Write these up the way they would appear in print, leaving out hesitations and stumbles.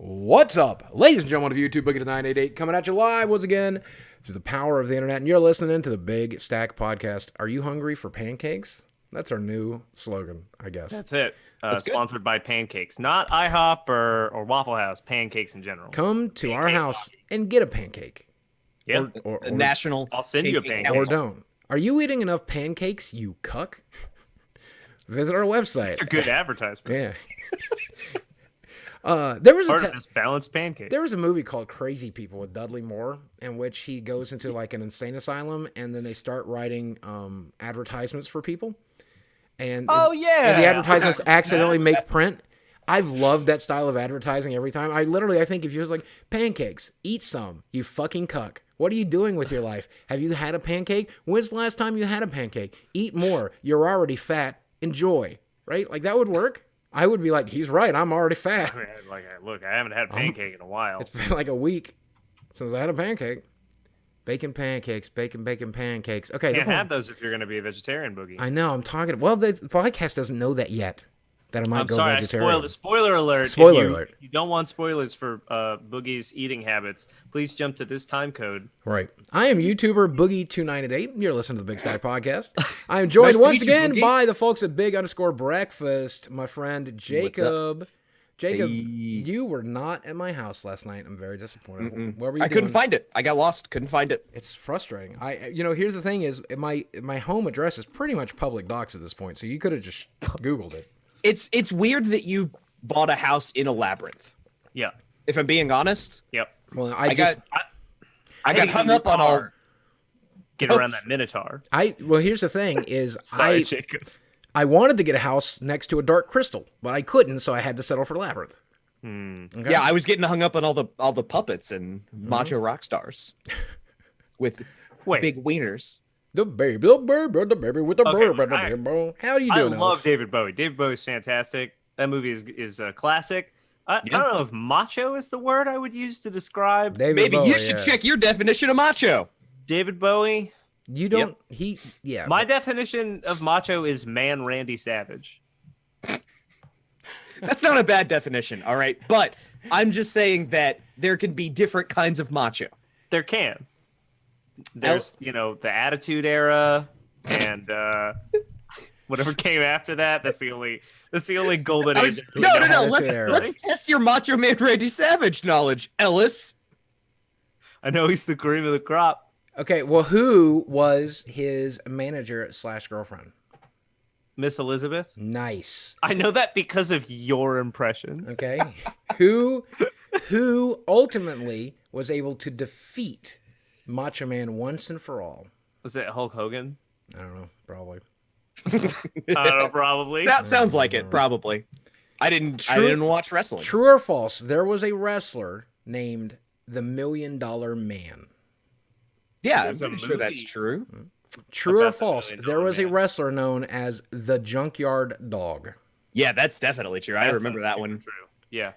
What's up, ladies and gentlemen of YouTube, Boogie 988, coming at you live once again through the power of the internet, and you're listening to the Big Stack Podcast. Are you hungry for pancakes? That's our new slogan, I guess. That's it. Sponsored by Pancakes, not IHOP or Waffle House. Pancakes in general. Come to our house and get a pancake. Yeah, or national. I'll send you a pancake. Or don't. Are you eating enough pancakes, you cuck? Visit our website. They're good advertisements. Yeah. There was Part of this balanced pancake. There was a movie called Crazy People with Dudley Moore, in which he goes into like an insane asylum, and then they start writing advertisements for people. And the advertisements accidentally make print. I've loved that style of advertising every time. I think if you're like, pancakes, eat some, you fucking cuck. What are you doing with your life? Have you had a pancake? When's the last time you had a pancake? Eat more. You're already fat. Enjoy. Right? Like that would work. I would be like, he's right. I'm already fat. Look, I haven't had a pancake in a while. It's been like a week since I had a pancake. Bacon pancakes, bacon pancakes. Okay, can't have those if you're going to be a vegetarian, Boogie. I know. I'm talking. Well, the podcast doesn't know that yet. That I might go vegetarian. Spoiler alert. Spoiler alert. If you don't want spoilers for Boogie's eating habits, please jump to this time code. Right. I am YouTuber Boogie2988. You're listening to the Big Stack Podcast. I am joined once again by the folks at Big_Breakfast. My friend Jacob. Jacob, you were not at my house last night. I'm very disappointed. Where were you? I couldn't find it. I got lost. Couldn't find it. It's frustrating. Here's the thing: is my home address is pretty much public docs at this point, so you could have just Googled it. It's weird that you bought a house in a labyrinth. Yeah. If I'm being honest. Yep. Well, I got hung up on all. Get around that Minotaur. Here's the thing: is Sorry, Jacob. I wanted to get a house next to a dark crystal, but I couldn't, so I had to settle for Labyrinth. Okay? Yeah, I was getting hung up on all the puppets and macho rock stars with big wieners. The baby with the baby. How are you doing? I love David Bowie. David Bowie's fantastic. That movie is a classic. I don't know if macho is the word I would use to describe. Maybe Bowie, you should check your definition of macho. David Bowie. You don't. My definition of macho is man Randy Savage. That's not a bad definition, all right? But I'm just saying that there can be different kinds of macho. There can. There's, the Attitude Era and whatever came after that. That's the only golden age. No. Let's test your Macho Man Randy Savage knowledge, Ellis. I know he's the cream of the crop. Okay, well, who was his manager/girlfriend? Miss Elizabeth. Nice. I know that because of your impressions. Okay. Who ultimately was able to defeat Macho Man once and for all? Was it Hulk Hogan? I don't know. Probably. Probably. That sounds like it. Probably. I didn't watch wrestling. True or false? There was a wrestler named the $1 Million Man. Yeah, I'm pretty sure that's true. True or false? There was a wrestler known as the Junkyard Dog. Yeah, that's definitely true. I remember that one. True. Yeah.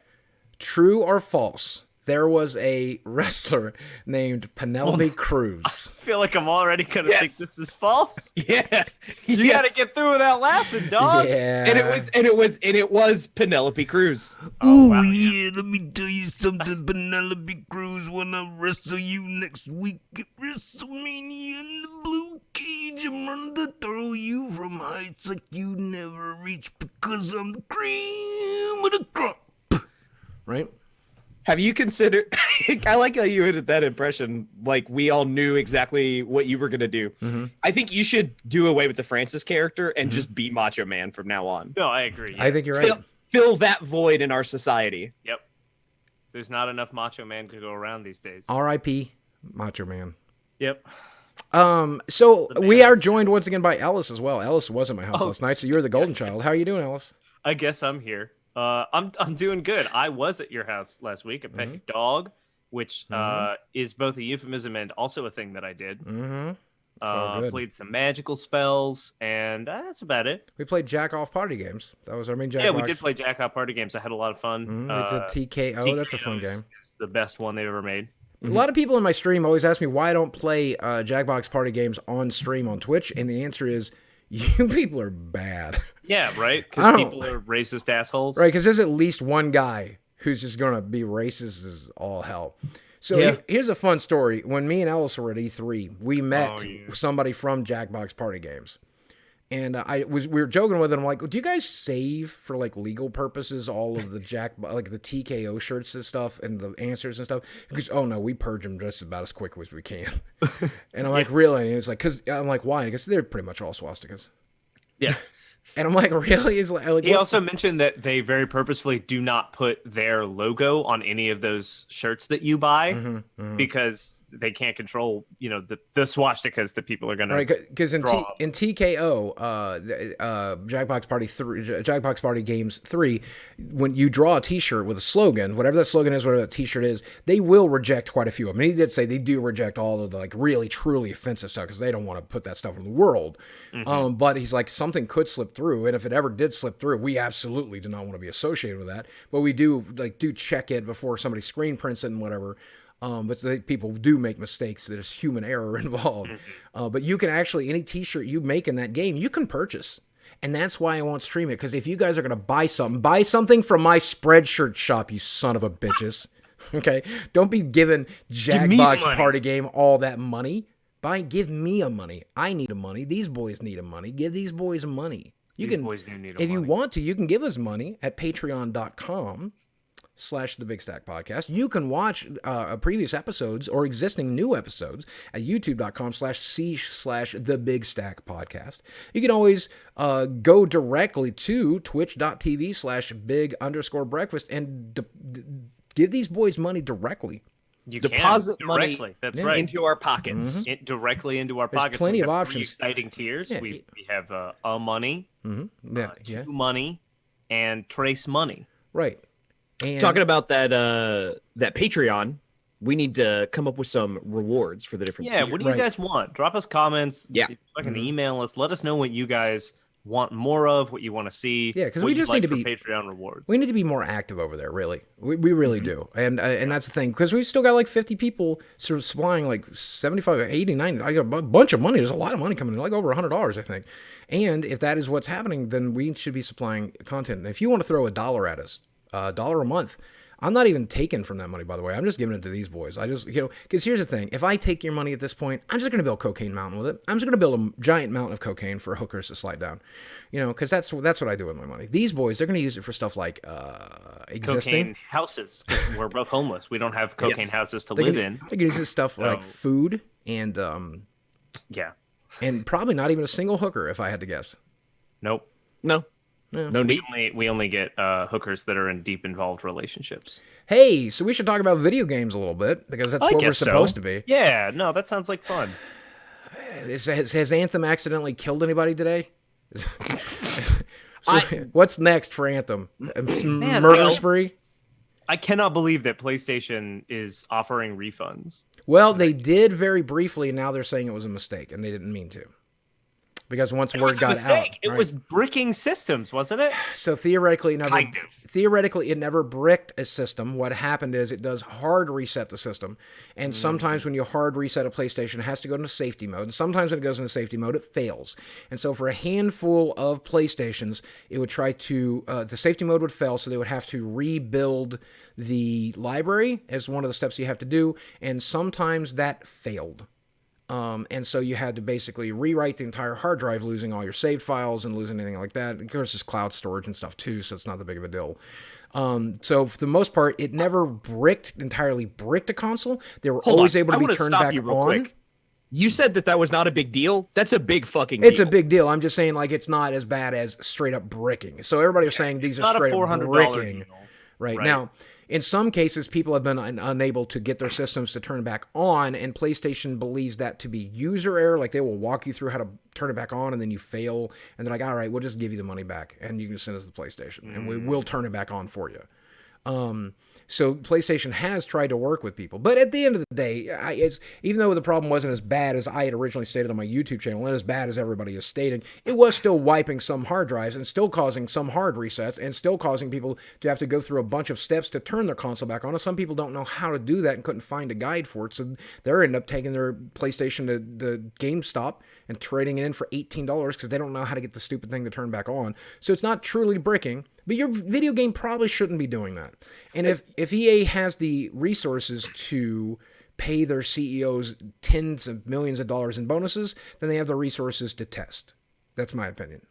True or false? There was a wrestler named Penelope Cruz. I feel like I'm already gonna think this is false. Yeah, you gotta get through without laughing, dog. Yeah, and it was Penelope Cruz. Oh wow, yeah. Let me tell you something, Penelope Cruz. When I wrestle you next week at WrestleMania in the blue cage, I'm gonna throw you from heights like you never reached because I'm the cream of the crop. Right. Have you considered? I like how you did that impression. Like we all knew exactly what you were gonna do. Mm-hmm. I think you should do away with the Francis character and just be Macho Man from now on. No, I agree. Yeah. I think you're right. Fill that void in our society. Yep. There's not enough Macho Man to go around these days. R.I.P. Macho Man. Yep. So we are joined once again by Ellis as well. Ellis was at my house last night, so you're the golden child. How are you doing, Ellis? I guess I'm here. I'm doing good. I was at your house last week. I pet your dog, which is both a euphemism and also a thing that I did. Played some magical spells, and that's about it. We played jack-off party games. That was our main jack-off. Yeah, we did play jack-off party games. I had a lot of fun. We did TKO. That's a fun game. It's the best one they've ever made. A lot of people in my stream always ask me why I don't play Jackbox party games on stream on Twitch, and the answer is you people are bad. Yeah, right? Because people are racist assholes. Right, because there's at least one guy who's just going to be racist as all hell. So here's a fun story. When me and Ellis were at E3, we met somebody from Jackbox Party Games. And we were joking with him. I'm like, do you guys save for like legal purposes all of the like the TKO shirts and stuff and the answers and stuff? Because oh no, we purge them just about as quick as we can. And I'm like, really? And he's like, because I'm like, why? Because they're pretty much all swastikas. Yeah. And I'm like, really? He's like, he also mentioned that they very purposefully do not put their logo on any of those shirts that you buy because they can't control, the swastikas that people are going to because in TKO, Jackbox Party Games 3, when you draw a T-shirt with a slogan, whatever that slogan is, whatever that T-shirt is, they will reject quite a few of them. And he did say they do reject all of the like really truly offensive stuff because they don't want to put that stuff in the world. But he's like, something could slip through, and if it ever did slip through, we absolutely do not want to be associated with that. But we do check it before somebody screen prints it and whatever. But people do make mistakes. There's human error involved. But you can actually, any T-shirt you make in that game, you can purchase. And that's why I won't stream it. Because if you guys are going to buy something from my Spreadshirt shop, you son of a bitches. Okay? Don't be giving Jackbox Party Game all that money. Give me a money. I need a money. These boys need a money. Give these boys money. Boys do need if you want to, you can give us money at patreon.com/The Big Stack Podcast. You can watch previous episodes or existing new episodes at youtube.com/C/The Big Stack Podcast. You can always go directly to twitch.tv/big_breakfast and give these boys money directly. You deposit can money That's right. into our pockets. Directly into our pockets. Plenty of options. 3 exciting tiers. Yeah. We have money, two money, and trace money. Right. And talking about that Patreon, we need to come up with some rewards for the different tiers. What do you guys want? Drop us comments. Fucking email us. Let us know what you guys want more of, what you want to see. Yeah, because we just need to be Patreon rewards. We need to be more active over there, really. We really do. And that's the thing, because we've still got like 50 people sort of supplying like 75, 80, 90. I got a bunch of money. There's a lot of money coming in, like over $100, I think. And if that is what's happening, then we should be supplying content. And if you want to throw $1 at us, $1 a month, I'm not even taking from that money, by the way. I'm just giving it to these boys. I just, because here's the thing. If I take your money at this point, I'm just going to build Cocaine Mountain with it. I'm just going to build a giant mountain of cocaine for hookers to slide down. Because that's what I do with my money. These boys, they're going to use it for stuff like existing. Cocaine houses. We're both homeless. We don't have cocaine houses to live in. They can use this stuff like food and, and probably not even a single hooker, if I had to guess. Nope. No. Yeah. No need. We only get hookers that are in deep involved relationships. Hey, so we should talk about video games a little bit, because that's what we're supposed to be. Yeah, no, that sounds like fun. Has Anthem accidentally killed anybody today? What's next for Anthem? Murder spree? I cannot believe that PlayStation is offering refunds. Well, they did very briefly, and now they're saying it was a mistake, and they didn't mean to. Because once word got out, it was bricking systems, wasn't it? So theoretically, it never bricked a system. What happened is it does hard reset the system, and sometimes when you hard reset a PlayStation, it has to go into safety mode. And sometimes when it goes into safety mode, it fails. And so for a handful of PlayStations, it would try to the safety mode would fail, so they would have to rebuild the library as one of the steps you have to do. And sometimes that failed. And so you had to basically rewrite the entire hard drive, losing all your saved files and losing anything like that. Of course, there's cloud storage and stuff too, so it's not that big of a deal. So for the most part, it never entirely bricked a console. They were always able to be turned back on. Quick. You said that was not a big deal. That's a big fucking deal. It's a big deal. I'm just saying, like, it's not as bad as straight up bricking. So everybody was saying these are straight up bricking. Right now, in some cases, people have been unable to get their systems to turn back on, and PlayStation believes that to be user error. Like, they will walk you through how to turn it back on, and then you fail, and they're like, all right, we'll just give you the money back, and you can send us the PlayStation, and we will turn it back on for you. So PlayStation has tried to work with people. But at the end of the day, even though the problem wasn't as bad as I had originally stated on my YouTube channel, and as bad as everybody is stating, it was still wiping some hard drives and still causing some hard resets and still causing people to have to go through a bunch of steps to turn their console back on. And some people don't know how to do that and couldn't find a guide for it. So they're end up taking their PlayStation to the GameStop and trading it in for $18 because they don't know how to get the stupid thing to turn back on. So it's not truly bricking. But your video game probably shouldn't be doing that. And if EA has the resources to pay their CEOs tens of millions of dollars in bonuses, then they have the resources to test. That's my opinion.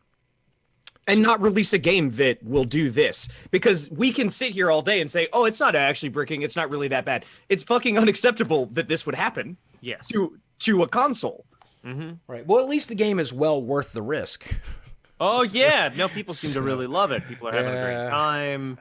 And not release a game that will do this. Because we can sit here all day and say, oh, it's not actually bricking. It's not really that bad. It's fucking unacceptable that this would happen. Yes. To a console. Mm-hmm. Right. Well, at least the game is well worth the risk. Oh, yeah. No, people seem to really love it. People are having a great time.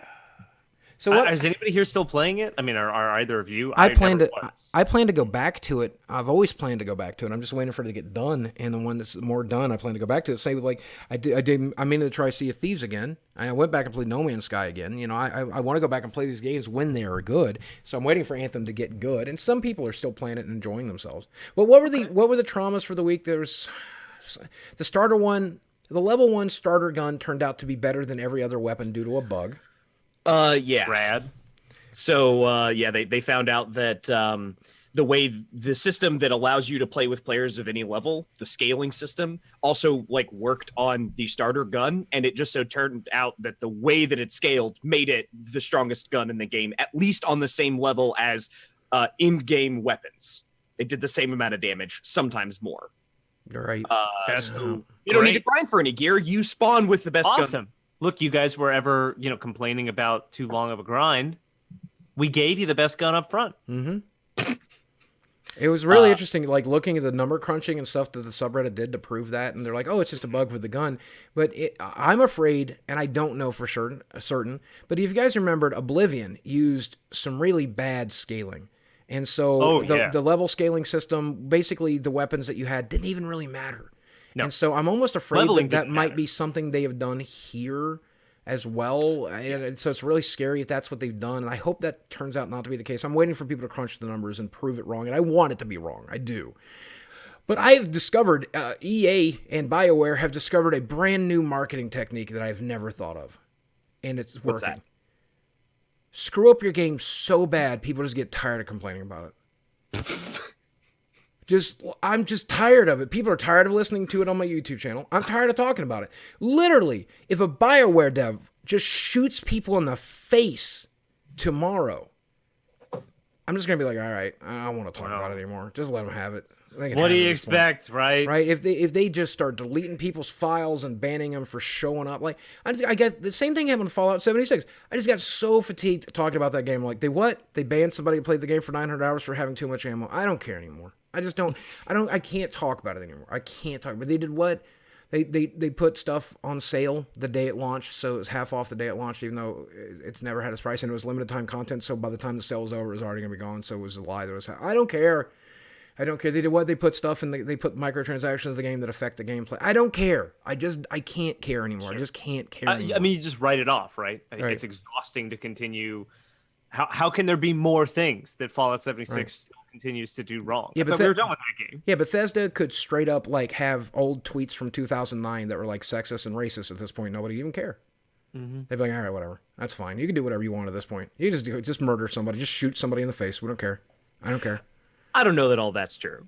So what, is anybody here still playing it? I mean, are either of you? I plan to go back to it. I've always planned to go back to it. I'm just waiting for it to get done, and then when it's more done, I plan to go back to it. Say like I mean to try Sea of Thieves again. I went back and played No Man's Sky again. You know, I want to go back and play these games when they are good. So I'm waiting for Anthem to get good, and some people are still playing it and enjoying themselves. But what were the traumas for the week? There's the starter one. The level 1 starter gun turned out to be better than every other weapon due to a bug. Yeah. Rad. So, they found out that the way the system that allows you to play with players of any level, the scaling system, also like worked on the starter gun, and it just so turned out that the way that it scaled made it the strongest gun in the game, at least on the same level as in-game weapons. It did the same amount of damage, sometimes more. Right. So you don't need to grind for any gear. You spawn with the best gun. Awesome. Look, you guys were ever, complaining about too long of a grind. We gave you the best gun up front. Mm-hmm. It was really interesting, like looking at the number crunching and stuff that the subreddit did to prove that, and they're like, "Oh, it's just a bug with the gun." But I'm afraid, and I don't know for certain. But if you guys remembered, Oblivion used some really bad scaling. And so the level scaling system, basically the weapons that you had didn't even really matter. No. And so I'm almost afraid that might be something they have done here as well. And so it's really scary if that's what they've done. And I hope that turns out not to be the case. I'm waiting for people to crunch the numbers and prove it wrong. And I want it to be wrong. I do. But I've discovered, EA and BioWare have discovered a brand new marketing technique that I've never thought of. And it's working. What's that? Screw up your game so bad, people just get tired of complaining about it. I'm just tired of it. People are tired of listening to it on my YouTube channel. I'm tired of talking about it. Literally, if a BioWare dev just shoots people in the face tomorrow, I'm just going to be like, all right, I don't want to talk about it anymore. Just let them have it. What do you expect, right? Right? If they just start deleting people's files and banning them for showing up, like I get the same thing happened with Fallout 76. I just got so fatigued talking about that game. Like they banned somebody who played the game for 900 hours for having too much ammo. I don't care anymore. I can't talk about it anymore. I can't talk. But they did what? They put stuff on sale the day it launched, so it was half off the day it launched, even though it's never had its price, and it was limited time content. So by the time the sale was over, it was already gonna be gone. So it was a lie. I don't care. I don't care. They did what? They put stuff in. They put microtransactions in the game that affect the gameplay. I don't care. I can't care anymore. Sure. I just can't care anymore. I mean, you just write it off, right? Right. It's exhausting to continue. How can there be more things that Fallout 76 still continues to do wrong? Yeah, but we were done with that game. Yeah, Bethesda could straight up like have old tweets from 2009 that were like sexist and racist at this point. Nobody even care. Mm-hmm. They'd be like, all right, whatever. That's fine. You can do whatever you want at this point. You just murder somebody. Just shoot somebody in the face. We don't care. I don't care. I don't know that all that's true.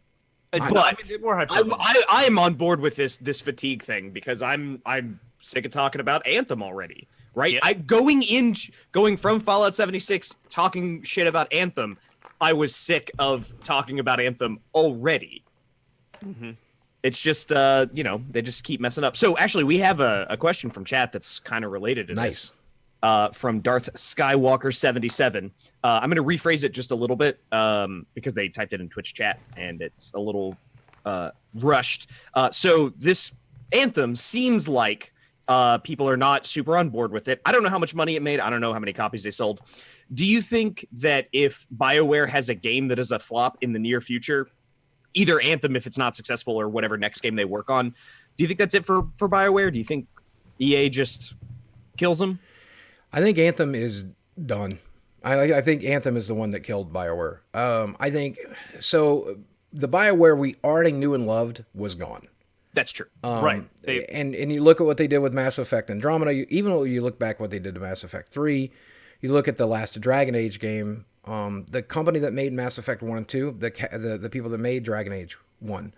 But I am on board with this fatigue thing because I'm sick of talking about Anthem already. Right? Yep. Going from Fallout 76 talking shit about Anthem, I was sick of talking about Anthem already. Mm-hmm. It's just they just keep messing up. So actually, we have a question from chat that's kind of related to this. From Darth Skywalker 77. I'm going to rephrase it just a little bit because they typed it in Twitch chat and it's a little rushed. So this Anthem seems like people are not super on board with it. I don't know how much money it made. I don't know how many copies they sold. Do you think that if BioWare has a game that is a flop in the near future, either Anthem if it's not successful or whatever next game they work on, do you think that's it for BioWare? Do you think EA just kills them? I think Anthem is done. I think Anthem is the one that killed BioWare. I think so. The BioWare we already knew and loved was gone. That's true. Right. And you look at what they did with Mass Effect Andromeda. Even though you look back what they did to Mass Effect 3, you look at the last Dragon Age game. The company that made Mass Effect 1 and 2, the people that made Dragon Age 1,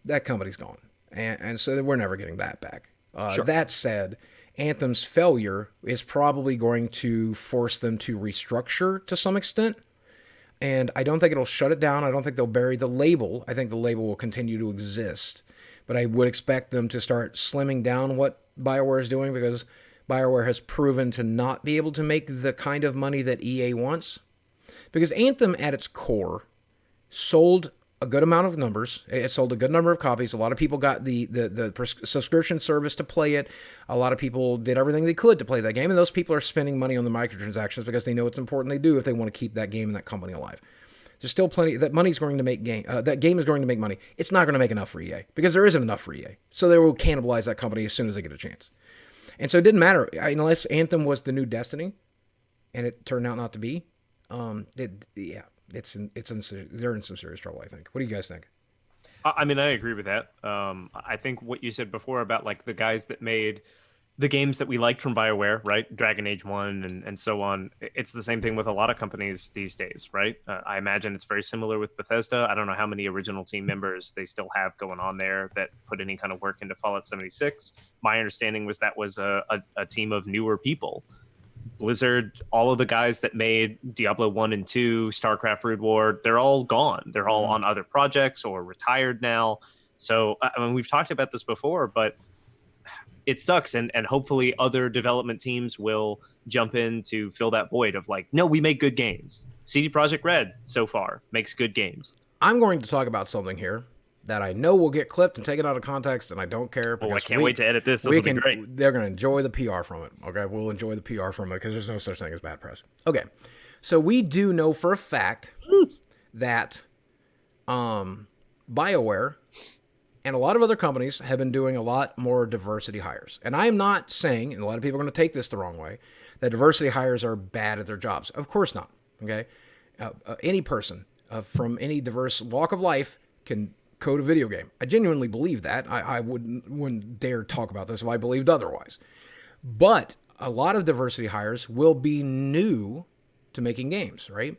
that company's gone. And so we're never getting that back. Sure. That said, Anthem's failure is probably going to force them to restructure to some extent. And I don't think it'll shut it down. I don't think they'll bury the label. I think the label will continue to exist. But I would expect them to start slimming down what BioWare is doing, because BioWare has proven to not be able to make the kind of money that EA wants. Because Anthem, at its core, sold a good amount of numbers. It sold a good number of copies. A lot of people got the subscription service to play it. A lot of people did everything they could to play that game, and those people are spending money on the microtransactions because they know it's important they do if they want to keep that game and that company alive. There's still plenty. That money's going to make game. That game is going to make money. It's not going to make enough for EA because there isn't enough for EA. So they will cannibalize that company as soon as they get a chance. And so it didn't matter unless Anthem was the new Destiny, and it turned out not to be. They're in some serious trouble, I think. What do you guys think? I mean, I agree with that. I think what you said before about like the guys that made the games that we liked from BioWare, right? Dragon Age 1 and so on. It's the same thing with a lot of companies these days, right? I imagine it's very similar with Bethesda. I don't know how many original team members they still have going on there that put any kind of work into Fallout 76. My understanding was that was a team of newer people. Blizzard, all of the guys that made Diablo 1 and 2, StarCraft Brood War, they're all gone. They're all on other projects or retired now. So, I mean, we've talked about this before, but it sucks. And hopefully other development teams will jump in to fill that void of like, no, we make good games. CD Projekt Red, so far, makes good games. I'm going to talk about something here that I know will get clipped and taken out of context, and I don't care. Oh, I can't wait to edit this. This will be great. They're going to enjoy the PR from it. Okay, we'll enjoy the PR from it because there's no such thing as bad press. Okay, so we do know for a fact that BioWare and a lot of other companies have been doing a lot more diversity hires. And I am not saying, and a lot of people are going to take this the wrong way, that diversity hires are bad at their jobs. Of course not. Okay, any person from any diverse walk of life can code a video game. I genuinely believe that. I wouldn't dare talk about this if I believed otherwise. But a lot of diversity hires will be new to making games, right?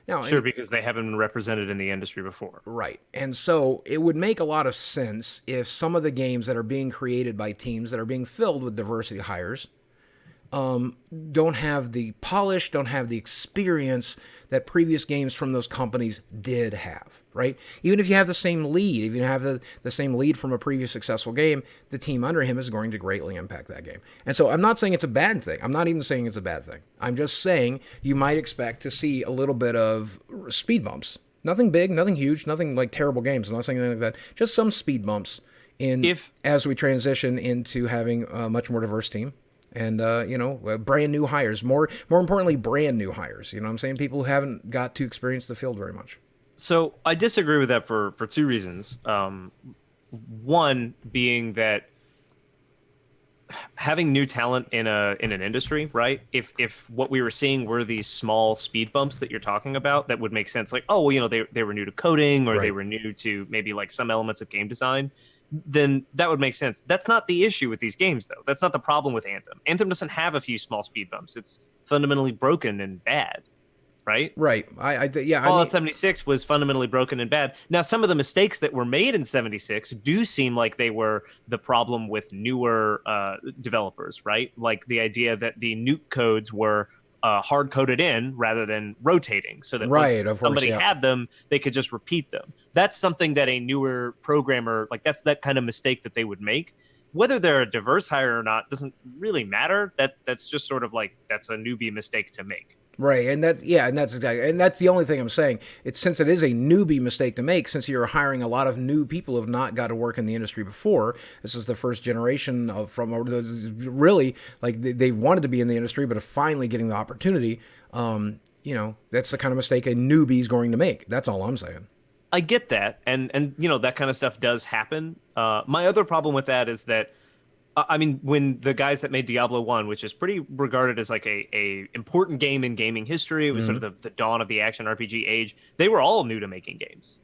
Now, sure, because they haven't been represented in the industry before. Right. And so it would make a lot of sense if some of the games that are being created by teams that are being filled with diversity hires don't have the polish, don't have the experience that previous games from those companies did have, right? Even if you have the same lead, if you have the same lead from a previous successful game, the team under him is going to greatly impact that game. And so I'm not saying it's a bad thing. I'm not even saying it's a bad thing. I'm just saying you might expect to see a little bit of speed bumps. Nothing big, nothing huge, nothing like terrible games. I'm not saying anything like that. Just some speed bumps as we transition into having a much more diverse team. And, brand new hires, more importantly, brand new hires. You know what I'm saying? People who haven't got to experience the field very much. So I disagree with that for two reasons. One being that having new talent in an industry, right? If what we were seeing were these small speed bumps that you're talking about, that would make sense. Like, oh, well, they were new to coding, or they were new to maybe like some elements of game design. Then that would make sense. That's not the issue with these games, though. That's not the problem with Anthem. Anthem doesn't have a few small speed bumps. It's fundamentally broken and bad, right? Right. Fallout 76 was fundamentally broken and bad. Now, some of the mistakes that were made in 76 do seem like they were the problem with newer developers, right? Like the idea that the nuke codes were hard-coded in rather than rotating, so that once somebody had them, they could just repeat them. That's something that a newer programmer, like that's that kind of mistake that they would make. Whether they're a diverse hire or not doesn't really matter. That's just sort of like, that's a newbie mistake to make. Right, and that's the only thing I'm saying. Since it is a newbie mistake to make, since you're hiring a lot of new people who have not got to work in the industry before. This is the first generation really, like they've wanted to be in the industry, but are finally getting the opportunity. That's the kind of mistake a newbie is going to make. That's all I'm saying. I get that, and that kind of stuff does happen. My other problem with that is that, I mean, when the guys that made Diablo 1, which is pretty regarded as like a important game in gaming history, it was sort of the dawn of the action RPG age, they were all new to making games.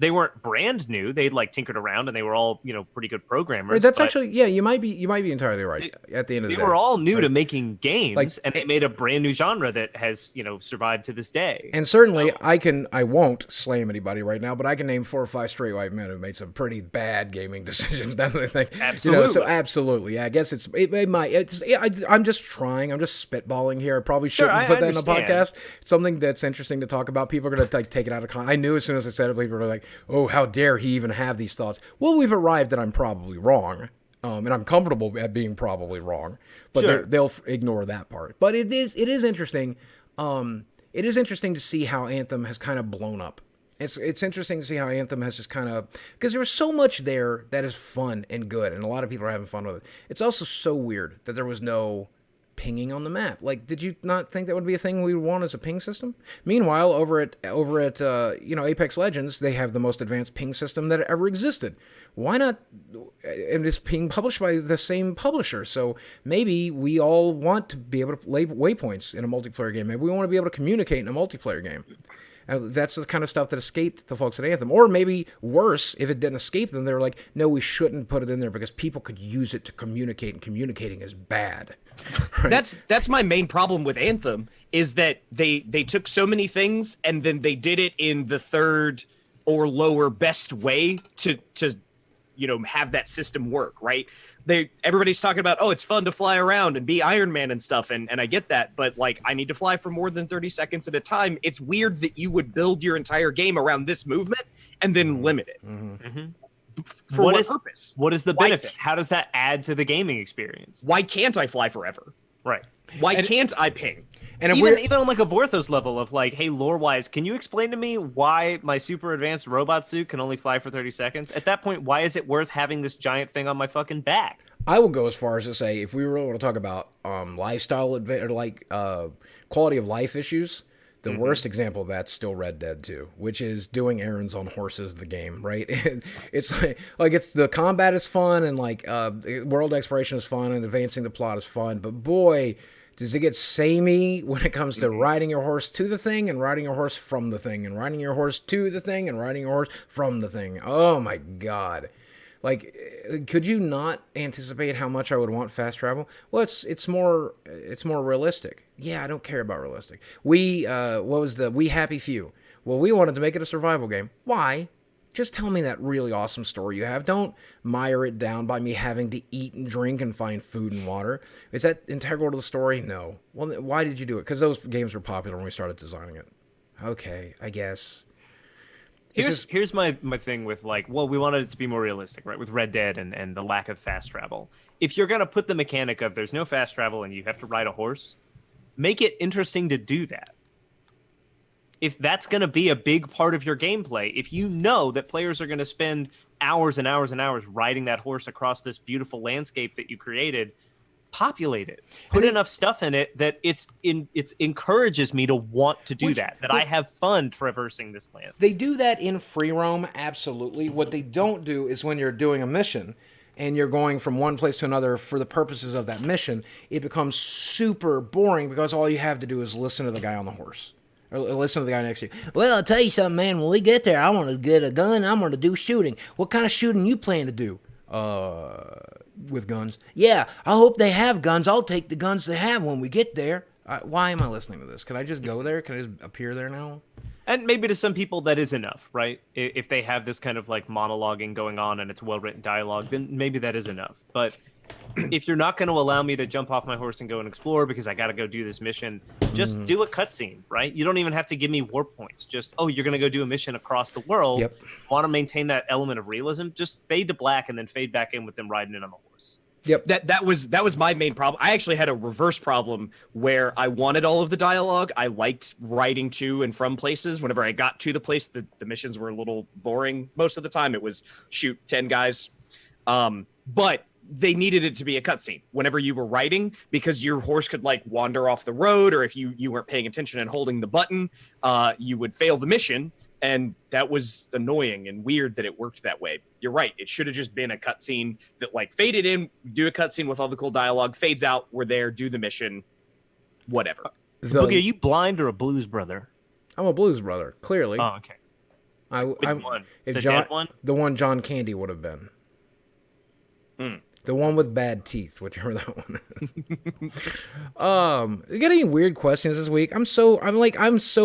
they weren't brand new. They'd like tinkered around and they were all, pretty good programmers. That's actually, yeah, you might be entirely right at the end of the day. They were all new to making games, and they made a brand new genre that has, survived to this day. And certainly I won't slam anybody right now, but I can name 4 or 5 straight white men who made some pretty bad gaming decisions. Absolutely. So absolutely. Yeah, I guess I'm just trying. I'm just spitballing here. I probably shouldn't put that in a podcast. It's something that's interesting to talk about. People are going to take it out of context. I knew as soon as I said it, people were like, oh, how dare he even have these thoughts? Well, we've arrived that I'm probably wrong. And I'm comfortable at being probably wrong. But they'll ignore that part. But it is interesting. It is interesting to see how Anthem has kind of blown up. It's interesting to see how Anthem has just kind of... Because there was so much there that is fun and good, and a lot of people are having fun with it. It's also so weird that there was no pinging on the map. Like, did you not think that would be a thing we would want as a ping system? Meanwhile, over at Apex Legends, they have the most advanced ping system that ever existed. Why not? And it's being published by the same publisher, so maybe we all want to be able to lay waypoints in a multiplayer game. Maybe we want to be able to communicate in a multiplayer game. That's the kind of stuff that escaped the folks at Anthem. Or maybe worse, if it didn't escape them, they were like, no, we shouldn't put it in there because people could use it to communicate, and communicating is bad. Right? That's my main problem with Anthem, is that they took so many things and then they did it in the third or lower best way to have that system work, right? Everybody's talking about, oh, it's fun to fly around and be Iron Man and stuff, and I get that, but like, I need to fly for more than 30 seconds at a time. It's weird that you would build your entire game around this movement and then limit it. Mm-hmm. For what purpose? What is the benefit? How does that add to the gaming experience? Why can't I fly forever? Right. Why can't I ping? And even on like a Vorthos level of like, hey, lore-wise, can you explain to me why my super advanced robot suit can only fly for 30 seconds? At that point, why is it worth having this giant thing on my fucking back? I will go as far as to say, if we were able to talk about lifestyle or quality of life issues, the worst example of that's still Red Dead 2, which is doing errands on horses. The game, right? It's like it's the combat is fun, and like world exploration is fun, and advancing the plot is fun. But boy, does it get samey when it comes to riding your horse to the thing and riding your horse from the thing and riding your horse to the thing and riding your horse from the thing. Oh my God. Like, could you not anticipate how much I would want fast travel? Well, it's more realistic. Yeah, I don't care about realistic. We Happy Few? Well, we wanted to make it a survival game. Why? Just tell me that really awesome story you have. Don't mire it down by me having to eat and drink and find food and water. Is that integral to the story? No. Well, why did you do it? Because those games were popular when we started designing it. Okay, I guess. Here's my thing with like, well, we wanted it to be more realistic, right? With Red Dead and the lack of fast travel. If you're going to put the mechanic of there's no fast travel and you have to ride a horse, make it interesting to do that. If that's going to be a big part of your gameplay, if you know that players are going to spend hours and hours and hours riding that horse across this beautiful landscape that you created, populate it. Put enough stuff in it that it encourages me to want to do that I have fun traversing this land. They do that in free roam, absolutely. What they don't do is when you're doing a mission and you're going from one place to another for the purposes of that mission, it becomes super boring because all you have to do is listen to the guy on the horse. Or listen to the guy next to you. Well, I'll tell you something, man. When we get there, I want to get a gun. I'm going to do shooting. What kind of shooting you plan to do? With guns. Yeah, I hope they have guns. I'll take the guns they have when we get there. Why am I listening to this? Can I just go there? Can I just appear there now? And maybe to some people that is enough, right? If they have this kind of like monologuing going on and it's well-written dialogue, then maybe that is enough. But if you're not going to allow me to jump off my horse and go and explore because I got to go do this mission, just do a cutscene, right? You don't even have to give me warp points. Just, oh, you're going to go do a mission across the world. Yep. Want to maintain that element of realism? Just fade to black and then fade back in with them riding in on the horse. Yep. That was my main problem. I actually had a reverse problem where I wanted all of the dialogue. I liked riding to and from places. Whenever I got to the place, the missions were a little boring. Most of the time it was shoot 10 guys. But they needed it to be a cutscene whenever you were riding, because your horse could like wander off the road, or if you weren't paying attention and holding the button, you would fail the mission. And that was annoying and weird that it worked that way. You're right. It should have just been a cutscene that like faded in, do a cutscene with all the cool dialogue, fades out, we're there, do the mission, whatever. Boogie, are you blind or a blues brother? I'm a blues brother, clearly. Oh, okay. Which one? If the John, dead one? The one John Candy would have been. The one with bad teeth, whichever that one is. You got any weird questions this week? I'm so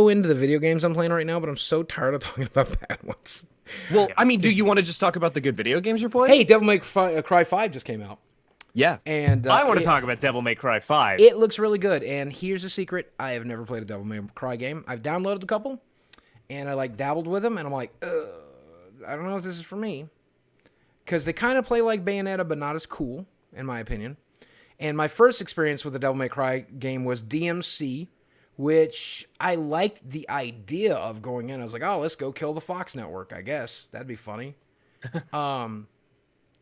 into the video games I'm playing right now, but I'm so tired of talking about bad ones. Well, I mean, do you want to just talk about the good video games you're playing? Hey, Devil May Cry 5 just came out. Yeah. And I want to talk about Devil May Cry 5. It looks really good. And here's a secret. I have never played a Devil May Cry game. I've downloaded a couple, and I dabbled with them, and I'm like, I don't know if this is for me. Because they kind of play like Bayonetta, but not as cool, in my opinion. And my first experience with the Devil May Cry game was DMC, which I liked the idea of going in. I was like, oh, let's go kill the Fox network, I guess. That'd be funny. In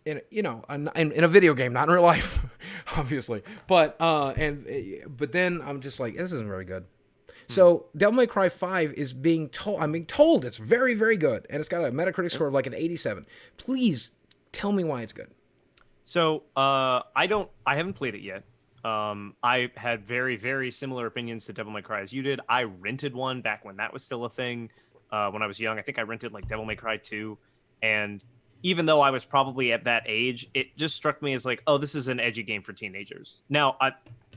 a video game, not in real life, obviously. But then I'm just like, this isn't very good. So Devil May Cry 5 is being told it's very, very good. And it's got a Metacritic score of like an 87. Please tell me why it's good. So I haven't played it yet. I had very, very similar opinions to Devil May Cry as you did. I rented one back when that was still a thing. When I was young, I think I rented like Devil May Cry 2. And even though I was probably at that age, it just struck me as like, oh, this is an edgy game for teenagers. Now,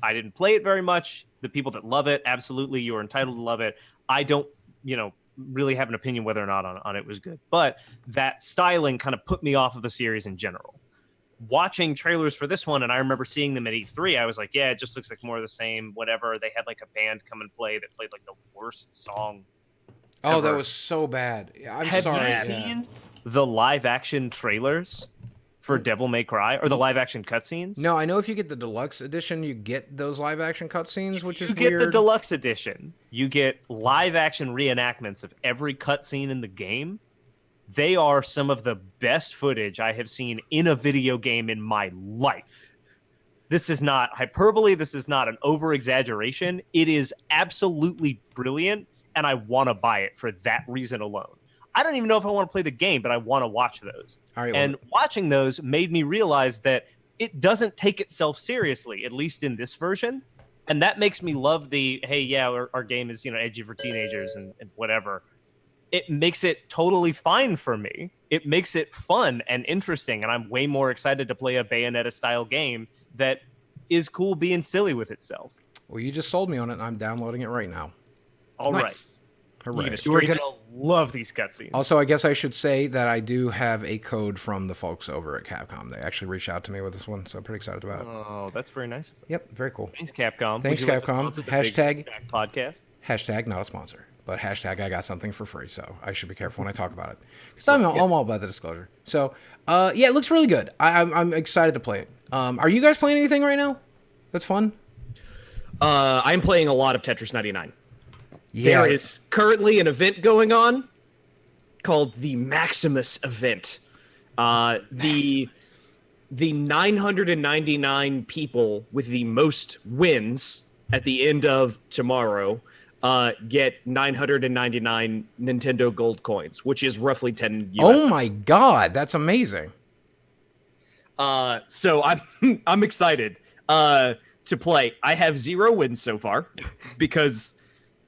I didn't play it very much. The people that love it, absolutely, you are entitled to love it. I don't, really have an opinion whether or not on it was good. But that styling kind of put me off of the series in general. Watching trailers for this one, and I remember seeing them at E3, I was like, yeah, it just looks like more of the same, whatever. They had like a band come and play that played like the worst song Oh, ever. that was so bad. I'm Have sorry. you seen the live action trailers for Devil May Cry, or the live action cutscenes? No, I know if you get the deluxe edition, you get those live action cutscenes, which is weird. You get the deluxe edition. You get live action reenactments of every cutscene in the game. They are some of the best footage I have seen in a video game in my life. This is not hyperbole. This is not an over-exaggeration. It is absolutely brilliant, and I want to buy it for that reason alone. I don't even know if I want to play the game, but I want to watch those. All right, and watching those made me realize that it doesn't take itself seriously, at least in this version. And that makes me love the, hey, yeah, our game is, edgy for teenagers and whatever. It makes it totally fine for me. It makes it fun and interesting, and I'm way more excited to play a Bayonetta-style game that is cool being silly with itself. Well, you just sold me on it, and I'm downloading it right now. All nice. right. Hooray. You're going to love these cutscenes. Also, I guess I should say that I do have a code from the folks over at Capcom. They actually reached out to me with this one, so I'm pretty excited about it. Oh, that's very nice. Yep, very cool. Thanks, Capcom. Thanks, Capcom. Hashtag podcast. Hashtag not a sponsor, but hashtag I got something for free, so I should be careful when I talk about it. Because I'm all about the disclosure. So, yeah, it looks really good. I'm excited to play it. Are you guys playing anything right now that's fun? I'm playing a lot of Tetris 99. Yeah. There is currently an event going on called the Maximus event. The 999 people with the most wins at the end of tomorrow get 999 Nintendo Gold coins, which is roughly 10 US. Oh my god, that's amazing. So I'm excited to play. I have 0 wins so far because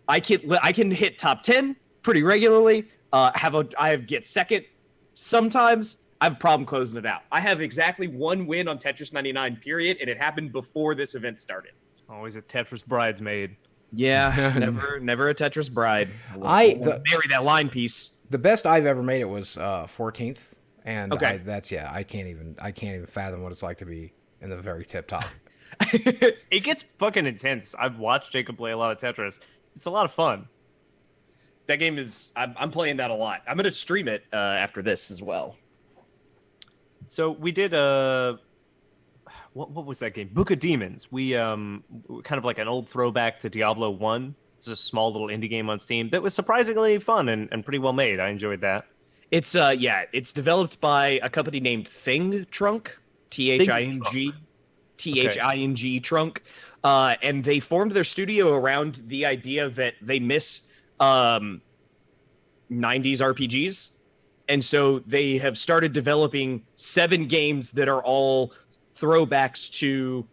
I can hit top 10 pretty regularly. I get second sometimes. I have a problem closing it out. I have exactly 1 win on Tetris 99 period, and it happened before this event started. Always a Tetris bridesmaid. Yeah, never a Tetris bride. Marry that line piece. The best I've ever made it was 14th, and okay. I can't even fathom what it's like to be in the very tip top. It gets fucking intense. I've watched Jacob play a lot of Tetris. It's a lot of fun. That game is. I'm playing that a lot. I'm gonna stream it after this as well. So we did what was that game? Book of Demons. We kind of like an old throwback to Diablo 1. It's a small little indie game on Steam that was surprisingly fun and pretty well made. I enjoyed that. It's it's developed by a company named Thing Trunk, Thing Trunk, and they formed their studio around the idea that they miss 90s RPGs, and so they have started developing 7 games that are all throwbacks to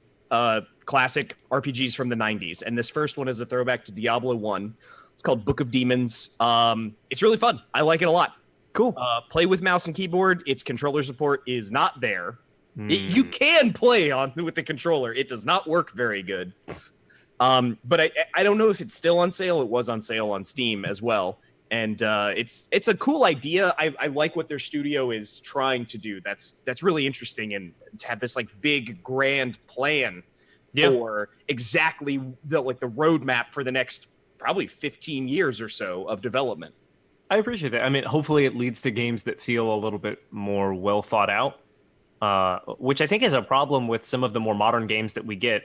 classic RPGs from the 90s, and this first one is a throwback to Diablo 1. It's called Book of Demons. It's really fun. I like it a lot. Cool. Play with mouse and keyboard. Its controller support is not there. You can play with the controller. It does not work very good. But I don't know if it's still on sale. It was on sale on Steam as well. And it's a cool idea. I like what their studio is trying to do. That's really interesting, and to have this like big grand plan for exactly the roadmap for the next probably 15 years or so of development. I appreciate that. I mean, hopefully it leads to games that feel a little bit more well thought out, which I think is a problem with some of the more modern games that we get.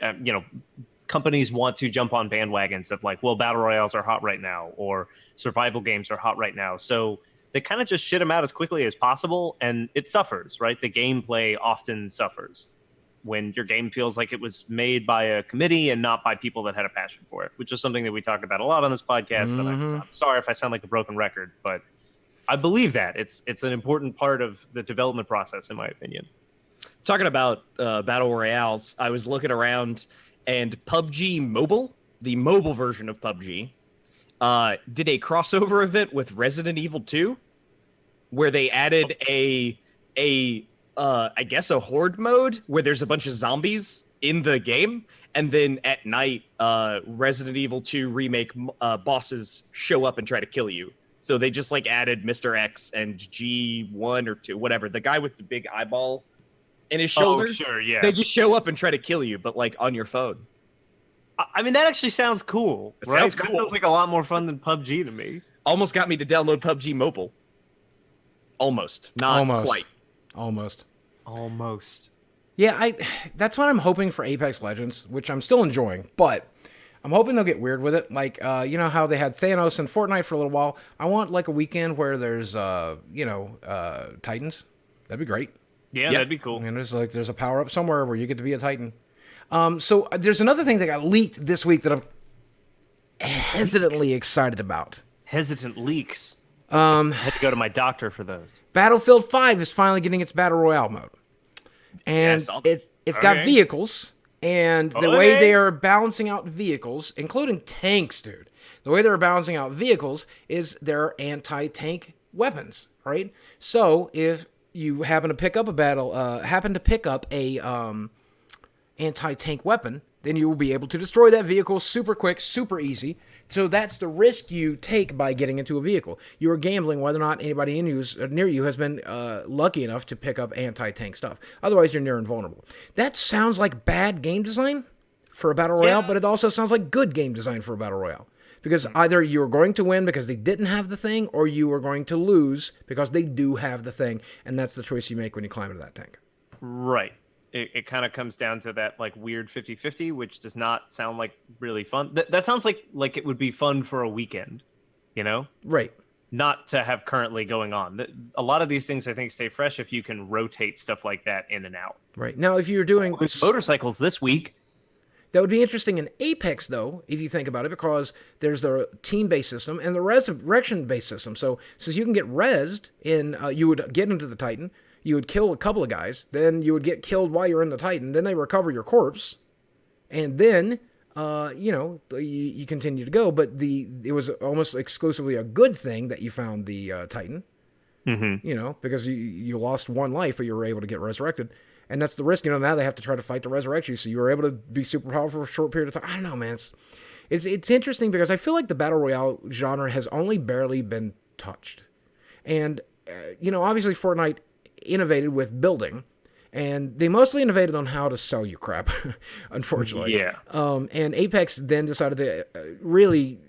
Companies want to jump on bandwagons of like, well, battle royales are hot right now, or survival games are hot right now. So they kind of just shit them out as quickly as possible, and it suffers, right? The gameplay often suffers when your game feels like it was made by a committee and not by people that had a passion for it, which is something that we talk about a lot on this podcast. And I'm sorry if I sound like a broken record, but I believe that it's an important part of the development process, in my opinion. Talking about battle royales, I was looking around, and PUBG Mobile, the mobile version of PUBG, did a crossover event with Resident Evil 2, where they added I guess a horde mode where there's a bunch of zombies in the game, and then at night, Resident Evil 2 remake bosses show up and try to kill you. So they just like added Mr. X and G1 or 2, whatever, the guy with the big eyeball in his shoulder. Oh, sure, yeah. They just show up and try to kill you, but like on your phone. I mean, that actually sounds cool. Right? Sounds cool. That sounds like a lot more fun than PUBG to me. Almost got me to download PUBG Mobile. Almost. Not quite. Almost. Yeah, that's what I'm hoping for Apex Legends, which I'm still enjoying, but I'm hoping they'll get weird with it. Like, you know how they had Thanos in Fortnite for a little while? I want like a weekend where there's, Titans. That'd be great. Yeah, that'd be cool. And there's a power up somewhere where you get to be a Titan. So there's another thing that got leaked this week that I'm hesitantly excited about. Hesitant leaks. I had to go to my doctor for those. Battlefield 5 is finally getting its Battle Royale mode. And it's got vehicles, and the way they are balancing out vehicles, including tanks, dude, the way they're balancing out vehicles is they're anti-tank weapons, right? So if you happen to pick up a anti-tank weapon, then you will be able to destroy that vehicle super quick, super easy. So that's the risk you take by getting into a vehicle. You are gambling whether or not anybody near you has been lucky enough to pick up anti-tank stuff. Otherwise, you're near invulnerable. That sounds like bad game design for a battle royale, but it also sounds like good game design for a battle royale. Because either you're going to win because they didn't have the thing, or you are going to lose because they do have the thing, and that's the choice you make when you climb into that tank. Right. It kind of comes down to that like weird 50-50, which does not sound like really fun. That sounds like it would be fun for a weekend, you know? Right. Not to have currently going on. A lot of these things, I think, stay fresh if you can rotate stuff like that in and out. Right. Now, if you're doing motorcycles this week, that would be interesting in Apex, though, if you think about it, because there's the team-based system and the resurrection-based system. So since you can get rezzed you would get into the Titan, you would kill a couple of guys, then you would get killed while you're in the Titan, then they recover your corpse, and then, you continue to go. But it was almost exclusively a good thing that you found the Titan, because you lost one life, but you were able to get resurrected. And that's the risk. Now they have to try to fight to resurrect you, so you were able to be super powerful for a short period of time. I don't know, man. It's interesting because I feel like the Battle Royale genre has only barely been touched. And, obviously Fortnite innovated with building, and they mostly innovated on how to sell you crap, unfortunately. Yeah. And Apex then decided to really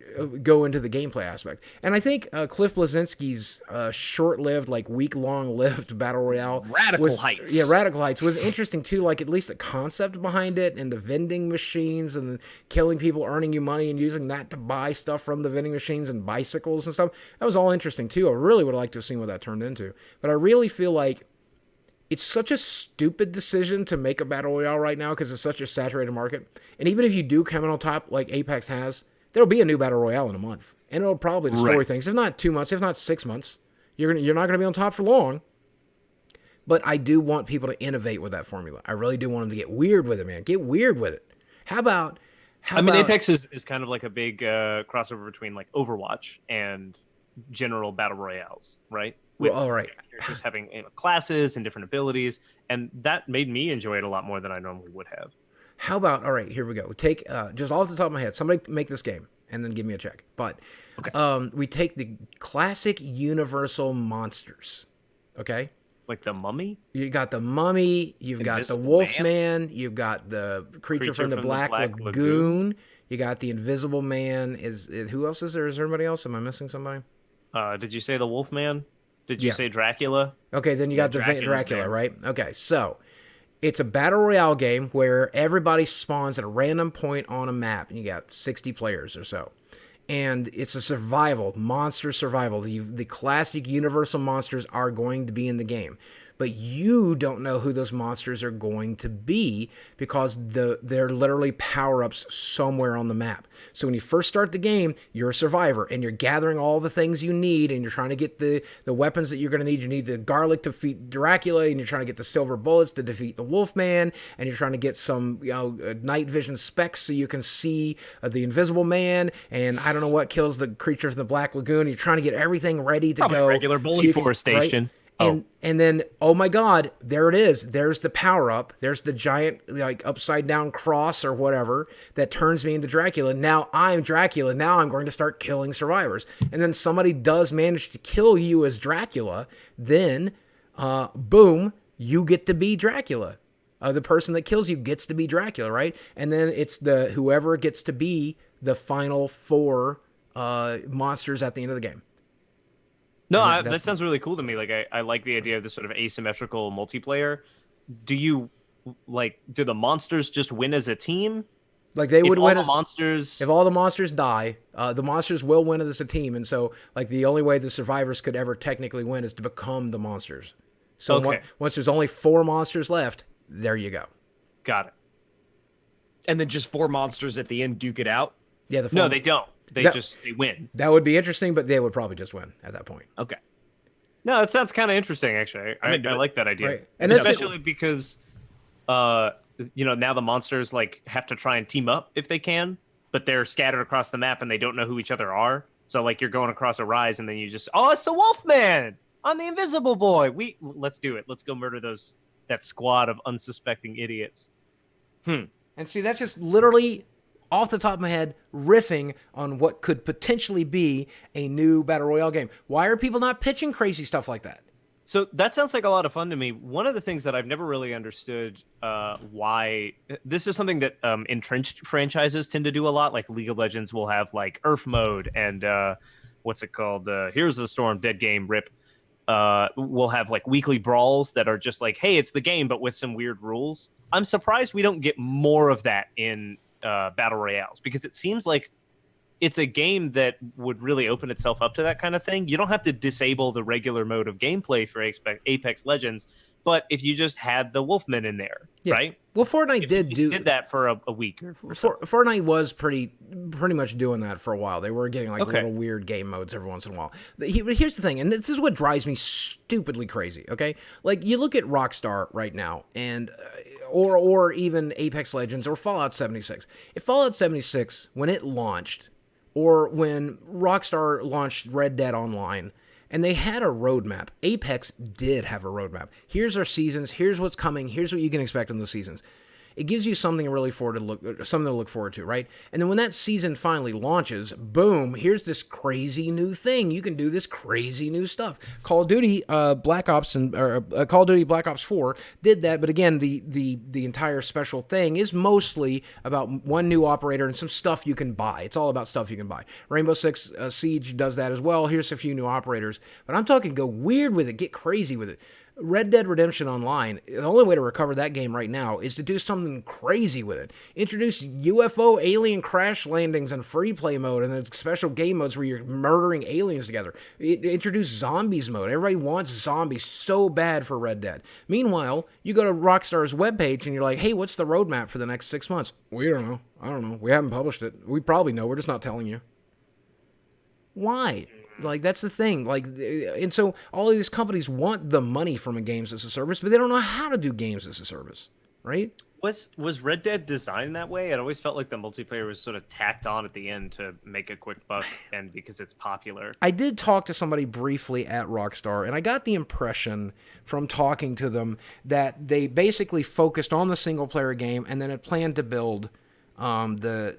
go into the gameplay aspect. And I think Cliff Bleszinski's short-lived, week-long-lived Battle Royale Radical Heights. Yeah, Radical Heights was interesting, too. At least the concept behind it and the vending machines and killing people, earning you money, and using that to buy stuff from the vending machines and bicycles and stuff. That was all interesting, too. I really would have liked to have seen what that turned into. But I really feel like it's such a stupid decision to make a Battle Royale right now because it's such a saturated market. And even if you do come in on top like Apex has, there'll be a new Battle Royale in a month. And it'll probably destroy things. If not 2 months, if not 6 months. You're not going to be on top for long. But I do want people to innovate with that formula. I really do want them to get weird with it, man. Get weird with it. How about Apex is kind of like a big crossover between like Overwatch and general Battle Royales, right? with all right. characters having classes and different abilities, and that made me enjoy it a lot more than I normally would have. How about, all right, here we go. Take, just off the top of my head, somebody make this game and then give me a check. But we take the classic Universal monsters, okay? Like the Mummy? You got the Mummy, you've got the Wolfman, you've got the creature from the Black Lagoon, you got the Invisible Man. Who else is there? Is there anybody else? Am I missing somebody? Did you say the Wolfman? Did you say Dracula? Okay, then you got the Dracula, right? Okay, so it's a battle royale game where everybody spawns at a random point on a map, and you got 60 players or so. And it's a monster survival. The classic Universal monsters are going to be in the game. But you don't know who those monsters are going to be because they're literally power-ups somewhere on the map. So when you first start the game, you're a survivor, and you're gathering all the things you need, and you're trying to get the weapons that you're going to need. You need the garlic to defeat Dracula, and you're trying to get the silver bullets to defeat the Wolfman, and you're trying to get some night vision specs so you can see the Invisible Man, and I don't know what kills the creature from the Black Lagoon. You're trying to get everything ready to go. Regular bully forestation. Right? And then, oh my God, there it is. There's the power up. There's the giant, upside down cross or whatever that turns me into Dracula. Now I'm Dracula. Now I'm going to start killing survivors. And then somebody does manage to kill you as Dracula. Then, boom, you get to be Dracula. The person that kills you gets to be Dracula, right? And then it's whoever gets to be the final 4 monsters at the end of the game. No, that sounds really cool to me. Like, I like the idea of this sort of asymmetrical multiplayer. Do the monsters just win as a team? Like they would win as monsters. If all the monsters die, the monsters will win as a team. And so, the only way the survivors could ever technically win is to become the monsters. So once there's only 4 monsters left, there you go. Got it. And then just 4 monsters at the end duke it out? Yeah. No, they don't. They win. That would be interesting, but they would probably just win at that point. Okay. No, that sounds kind of interesting, actually. I like that idea. Right. And especially because, now the monsters have to try and team up if they can, but they're scattered across the map and they don't know who each other are. So you're going across a rise and then you just, it's the Wolfman! I'm the Invisible Boy! Let's do it. Let's go murder that squad of unsuspecting idiots. And see, that's just literally off the top of my head, riffing on what could potentially be a new Battle Royale game. Why are people not pitching crazy stuff like that? So that sounds like a lot of fun to me. One of the things that I've never really understood why this is something that entrenched franchises tend to do a lot. Like League of Legends will have Earth mode and what's it called? Here's the Storm, Dead Game, RIP. We'll have weekly brawls that are just hey, it's the game, but with some weird rules. I'm surprised we don't get more of that in battle royales, because it seems like it's a game that would really open itself up to that kind of thing. You don't have to disable the regular mode of gameplay for Apex Legends, but if you just had the Wolfman in there, right? Well, Fortnite did that for a week. Fortnite was pretty much doing that for a while. They were getting little weird game modes every once in a while. But here's the thing, and this is what drives me stupidly crazy, okay? You look at Rockstar right now, and or even Apex Legends or Fallout 76. If Fallout 76, when it launched, or when Rockstar launched Red Dead Online, and they had a roadmap. Apex did have a roadmap. Here's our seasons. Here's what's coming. Here's what you can expect in the seasons. It gives you something to look forward to, right? And then when that season finally launches, boom, here's this crazy new thing. You can do this crazy new stuff. Call of Duty Black Ops 4 did that, but again, the entire special thing is mostly about one new operator and some stuff you can buy. It's all about stuff you can buy. Rainbow Six Siege does that as well. Here's a few new operators, but I'm talking go weird with it, get crazy with it. Red Dead Redemption Online, the only way to recover that game right now is to do something crazy with it. Introduce UFO alien crash landings and free play mode and then special game modes where you're murdering aliens together. Introduce zombies mode. Everybody wants zombies so bad for Red Dead. Meanwhile, you go to Rockstar's webpage and you're like, hey, what's the roadmap for the next 6 months? We don't know. I don't know. We haven't published it. We probably know. We're just not telling you. Why? That's the thing. And so all of these companies want the money from a games as a service, but they don't know how to do games as a service. right? Was Red Dead designed that way? It always felt like the multiplayer was sort of tacked on at the end to make a quick buck, and because it's popular. I did talk to somebody briefly at Rockstar, and I got the impression from talking to them that they basically focused on the single player game and then had planned to build the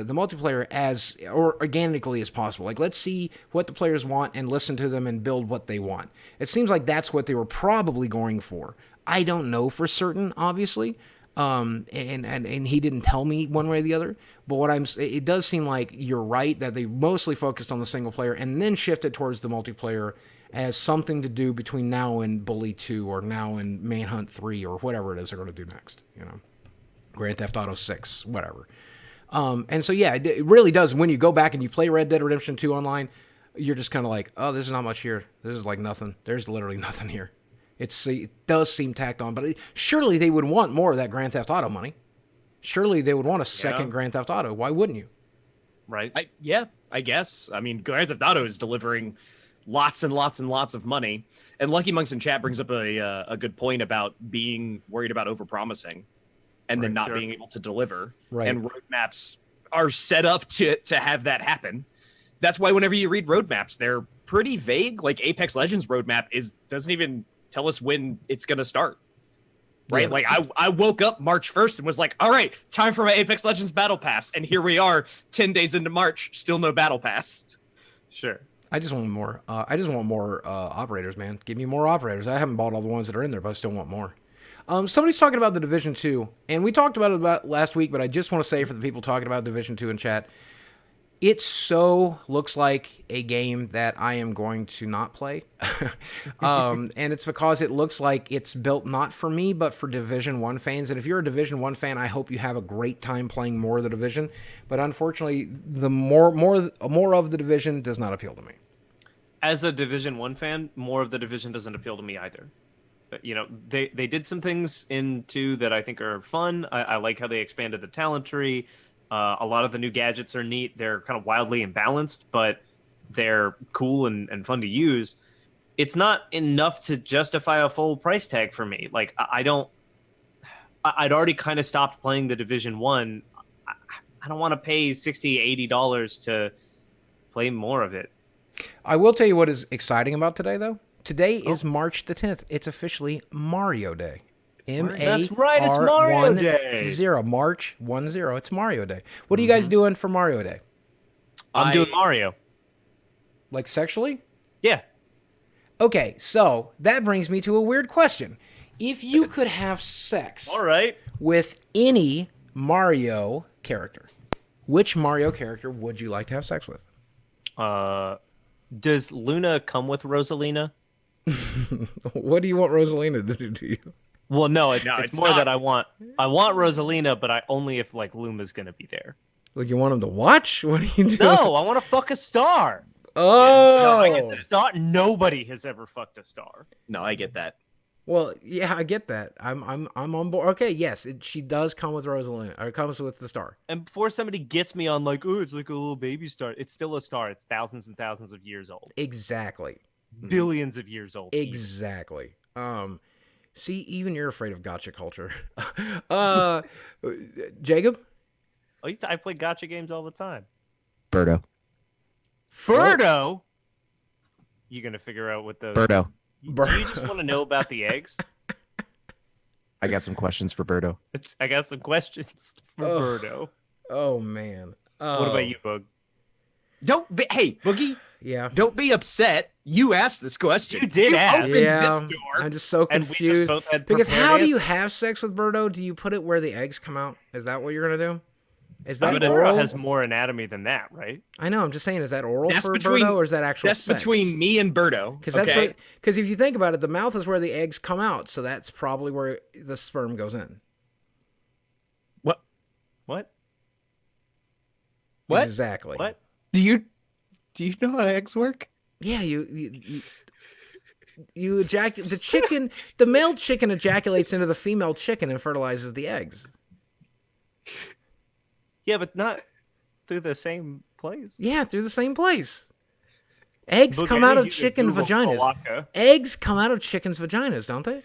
multiplayer as organically as possible. Like, let's see what the players want and listen to them and build what they want. It seems like that's what they were probably going for. I don't know for certain, obviously. And he didn't tell me one way or the other, but it does seem like you're right that they mostly focused on the single player and then shifted towards the multiplayer as something to do between now and Bully 2 or now and Manhunt 3 or whatever it is they're going to do next, Grand Theft Auto 6, whatever. And so, yeah, it really does. When you go back and you play Red Dead Redemption 2 online, you're just kind of like, oh, there's not much here. This is like nothing. There's literally nothing here. It does seem tacked on, but surely they would want more of that Grand Theft Auto money. Surely they would want a second Grand Theft Auto. Why wouldn't you? Right? I guess. I mean, Grand Theft Auto is delivering lots and lots and lots of money. And Lucky Monks in chat brings up a good point about being worried about overpromising and then not being able to deliver. Right. And roadmaps are set up to have that happen. That's why whenever you read roadmaps, they're pretty vague. Like Apex Legends roadmap doesn't even tell us when it's going to start. Right? Yeah, like I woke up March 1st and was like, all right, time for my Apex Legends Battle Pass. And here we are 10 days into March, still no Battle Pass. Sure. I just want more. Operators, man. Give me more operators. I haven't bought all the ones that are in there, but I still want more. Somebody's talking about the Division 2, and we talked about it last week, but I just want to say for the people talking about Division 2 in chat, it so looks like a game that I am going to not play. And it's because it looks like it's built not for me, but for Division 1 fans. And if you're a Division 1 fan, I hope you have a great time playing more of the Division. But unfortunately, the more of the Division does not appeal to me. As a Division 1 fan, more of the Division doesn't appeal to me either. But, they did some things in 2 that I think are fun. I like how they expanded the talent tree. A lot of the new gadgets are neat. They're kind of wildly imbalanced, but they're cool and fun to use. It's not enough to justify a full price tag for me. Like, I'd already kind of stopped playing the Division 1. I don't want to pay $60, $80 to play more of it. I will tell you what is exciting about today, though. Today is March the 10th. It's officially Mario Day. That's right, it's Mario Day. March 10. It's Mario Day. What are you guys doing for Mario Day? I'm doing Mario. Like sexually? Yeah. Okay, so that brings me to a weird question. If you could have sex with any Mario character, which Mario character would you like to have sex with? Does Luna come with Rosalina? What do you want Rosalina to do to you? Well, no, it's more that I want Rosalina, but only if like Luma's gonna be there. Like you want him to watch? What are you doing? No, I want to fuck a star. Oh, I get the star. Nobody has ever fucked a star. No, I get that. Well, yeah, I get that. I'm on board. Okay, yes, she does come with Rosalina, or comes with the star. And before somebody gets me on like, oh, it's like a little baby star, it's still a star. It's thousands and thousands of years old. Exactly. Billions of years old. Exactly. See, even you're afraid of gacha culture. Jacob? Oh, I play gacha games all the time. Birdo? You gonna figure out what those... Birdo. Do you just want to know about the eggs? I got some questions for Birdo. Birdo. Oh, man. What about you, Bug? Hey, Boogie. Yeah. Don't be upset. You asked this question. You did ask. Yeah. I'm just so confused. Because how do you have sex with Birdo? Do you put it where the eggs come out? Is that what you're going to do? Is that oral? Birdo has more anatomy than that, right? I know. I'm just saying, is that oral for Birdo or is that actual sex? That's between me and Birdo. Because if you think about it, the mouth is where the eggs come out. So that's probably where the sperm goes in. What? Exactly. What? Do you know how eggs work? Yeah, you ejaculate. The male chicken ejaculates into the female chicken and fertilizes the eggs. Yeah, but not through the same place. Yeah, through the same place. Eggs come out of chicken vaginas. Eggs come out of chickens' vaginas, don't they?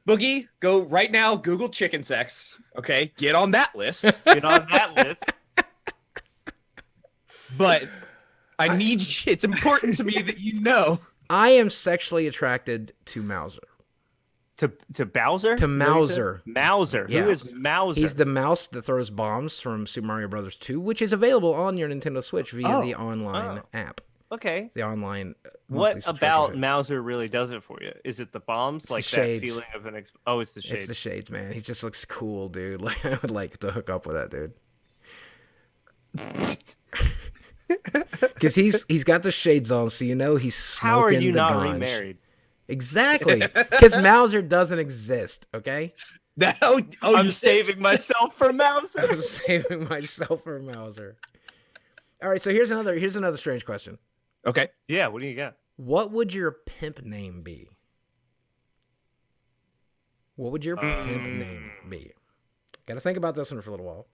Boogie, go right now. Google chicken sex. Okay, get on that list. Get on that list. But it's important to me that you know. I am sexually attracted to Mauser. To Bowser? To Mauser. Mauser. Yeah. Who is Mauser? He's the mouse that throws bombs from Super Mario Bros. 2, which is available on your Nintendo Switch via the online app. Okay. The online. What about Mauser really does it for you? Is it the bombs? It's like the that shades. feeling of an oh, it's the shades. It's the shades, man. He just looks cool, dude. Like, I would like to hook up with that dude. Because he's got the shades on, so you know he's smoking. How are you the not ganj. remarried? Exactly. Because Mauser doesn't exist, okay? I'm saving myself for Mauser. I'm saving myself for Mauser. All right, so here's another strange question. Okay. Yeah, what do you got? What would your pimp name be? What would your pimp name be? Got to think about this one for a little while.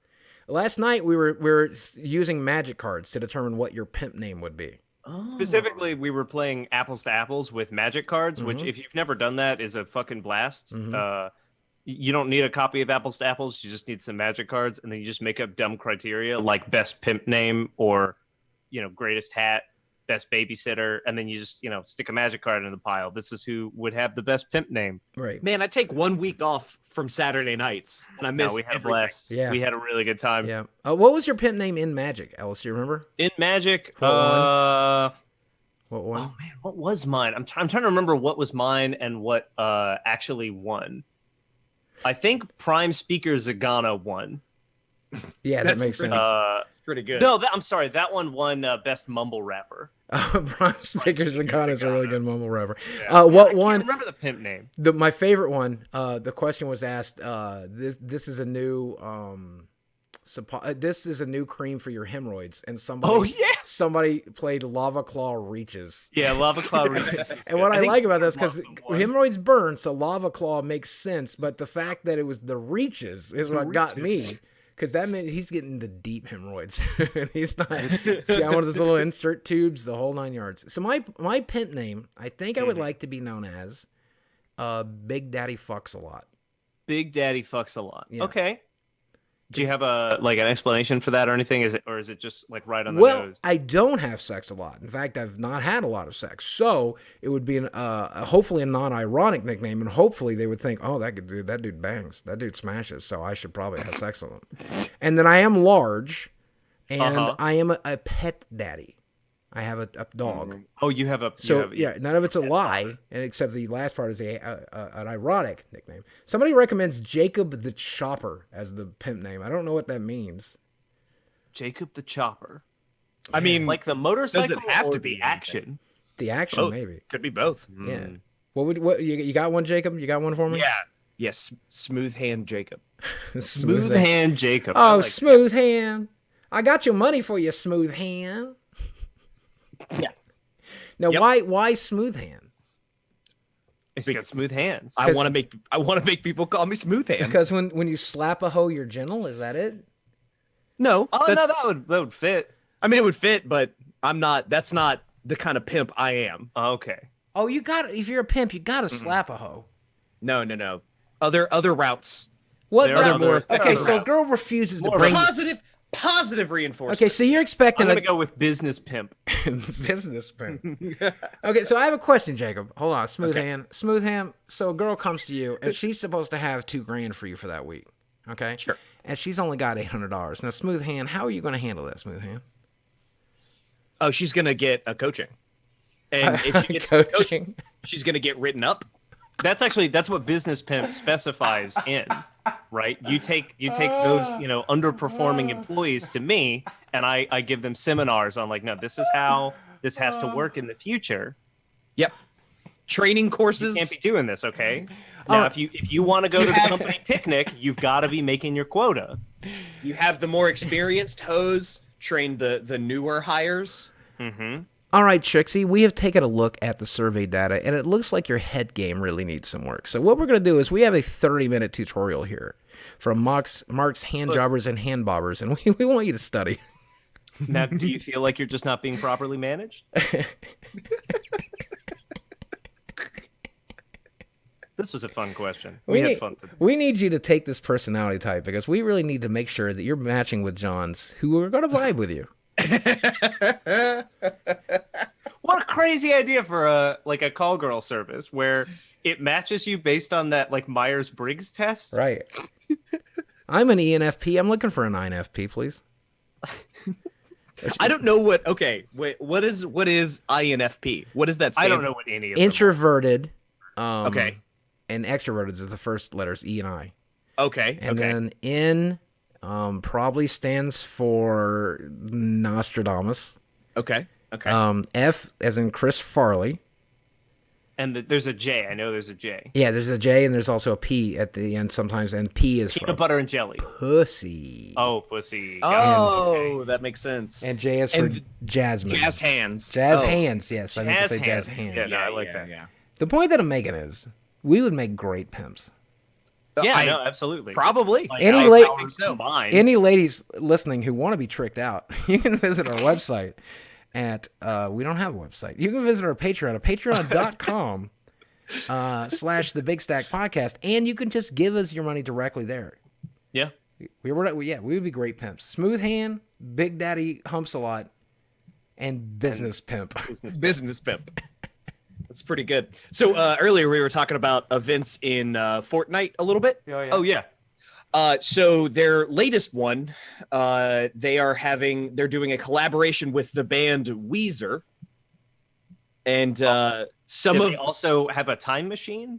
Last night we were using magic cards to determine what your pimp name would be. Specifically, we were playing apples to apples with magic cards, which if you've never done that is a fucking blast. You don't need a copy of apples to apples. You just need some magic cards, and then you just make up dumb criteria like best pimp name or, greatest hat, best babysitter, and then you just, stick a magic card in the pile. This is who would have the best pimp name. Right. Man, I take 1 week off from Saturday nights, and I miss we had everything. a blast. Yeah. We had a really good time. Yeah. What was your pimp name in Magic, Alice? Do you remember? In Magic, What one? Oh man, what was mine? I'm trying to remember what was mine and what actually won. I think Prime Speaker Zagana won. Yeah, that makes sense. It's pretty good. No, I'm sorry. That one won Best Mumble Rapper. Prime Speaker Zagana is a really good mumble rapper. Yeah. What I one? can't remember the pimp name. My favorite one. The question was asked. This is a new. This is a new cream for your hemorrhoids, and somebody played Lava Claw Reaches. Yeah, Lava Claw Reaches. And what I like about this, because hemorrhoids burn, so Lava Claw makes sense, but the fact that it was the Reaches is what got me. Because that meant he's getting the deep hemorrhoids. He's not. See, I wanted this little insert tubes, the whole 9 yards. So my pimp name, I think I would like to be known as Big Daddy Fucks a Lot. Big Daddy Fucks a Lot. Yeah. Okay. Do you have an explanation for that or anything? Is it just like right on the nose? Well, I don't have sex a lot. In fact, I've not had a lot of sex. So it would be hopefully a non-ironic nickname, and hopefully they would think, oh, that dude bangs, that dude smashes, so I should probably have sex with him. And then I am large, and I am a pet daddy. I have a dog. Oh, you have a... none of it's a lie, except the last part is an ironic nickname. Somebody recommends Jacob the Chopper as the pimp name. I don't know what that means. Jacob the Chopper. I mean... Like the motorcycle does it have or to be the action? The action, both. maybe. Could be both. Yeah. What you got one, Jacob? You got one for me? Yeah. Yes, Smooth Hand Jacob. Smooth Hand Jacob. Oh, Smooth Hand. I got your money for you, Smooth Hand. Yeah. Now, why Smooth Hand? It's got smooth hands. I want to make people call me Smooth Hand. Because when you slap a hoe, you're gentle. Is that it? No. Oh no, that would fit. I mean, it would fit, but I'm not. That's not the kind of pimp I am. Okay. Oh, if you're a pimp, you gotta slap a hoe. No. Other routes. What? Okay, so a girl refuses to bring positive reinforcement. Okay, so you're expecting I'm gonna go with business pimp. Business pimp. Okay, so I have a question, Jacob. Hold on, Smooth Hand. So a girl comes to you and she's supposed to have $2,000 for you for that week. Okay, sure. And she's only got $800. Now, Smooth Hand, how are you going to handle that, Smooth Hand? Oh, she's gonna get a coaching, and if she gets coaching, she's gonna get written up. That's what business pimp specifies in, right? You take those, underperforming employees to me, and I give them seminars on no, this is how this has to work in the future. Yep. Training courses. You can't be doing this, okay? Now, if you want to go to the company picnic, you've got to be making your quota. You have the more experienced hoes train the newer hires. Mm-hmm. All right, Trixie, we have taken a look at the survey data, and it looks like your head game really needs some work. So what we're going to do is we have a 30-minute tutorial here from Mark's hand jobbers and hand bobbers, and we want you to study. Now, do you feel like you're just not being properly managed? This was a fun question. We had fun. We need you to take this personality type because we really need to make sure that you're matching with John's, who are going to vibe with you. What a crazy idea for a call girl service where it matches you based on that like Myers-Briggs test. Right. I'm an ENFP. I'm looking for an INFP, please. I don't know what. Okay, wait. What is INFP? What does that stand? I don't know what any of them Introverted. Okay. And extroverted is the first letters, E and I. Okay. And then N probably stands for Nostradamus. Okay. Okay. F as in Chris Farley. And there's a J. I know there's a J. Yeah, there's a J and there's also a P at the end sometimes, and P is peanut butter and jelly. Pussy. Oh, pussy. Oh, that makes sense. And J is for Jasmine. Jazz hands. Jazz hands, yes. I meant to say jazz hands. Yeah, no, I like that. Yeah. The point that I'm making is we would make great pimps. Yeah, no, absolutely. Probably. Like, any ladies listening who want to be tricked out, you can visit our website at, we don't have a website. You can visit our Patreon at patreon.com /The Big Stack Podcast, and you can just give us your money directly there. Yeah. We would be great pimps. Smooth hand, Big Daddy humps a lot, and business pimp. Business pimp. That's pretty good. So earlier we were talking about events in Fortnite a little bit. Oh yeah. So their latest one, they're doing a collaboration with the band Weezer, and they also have a time machine.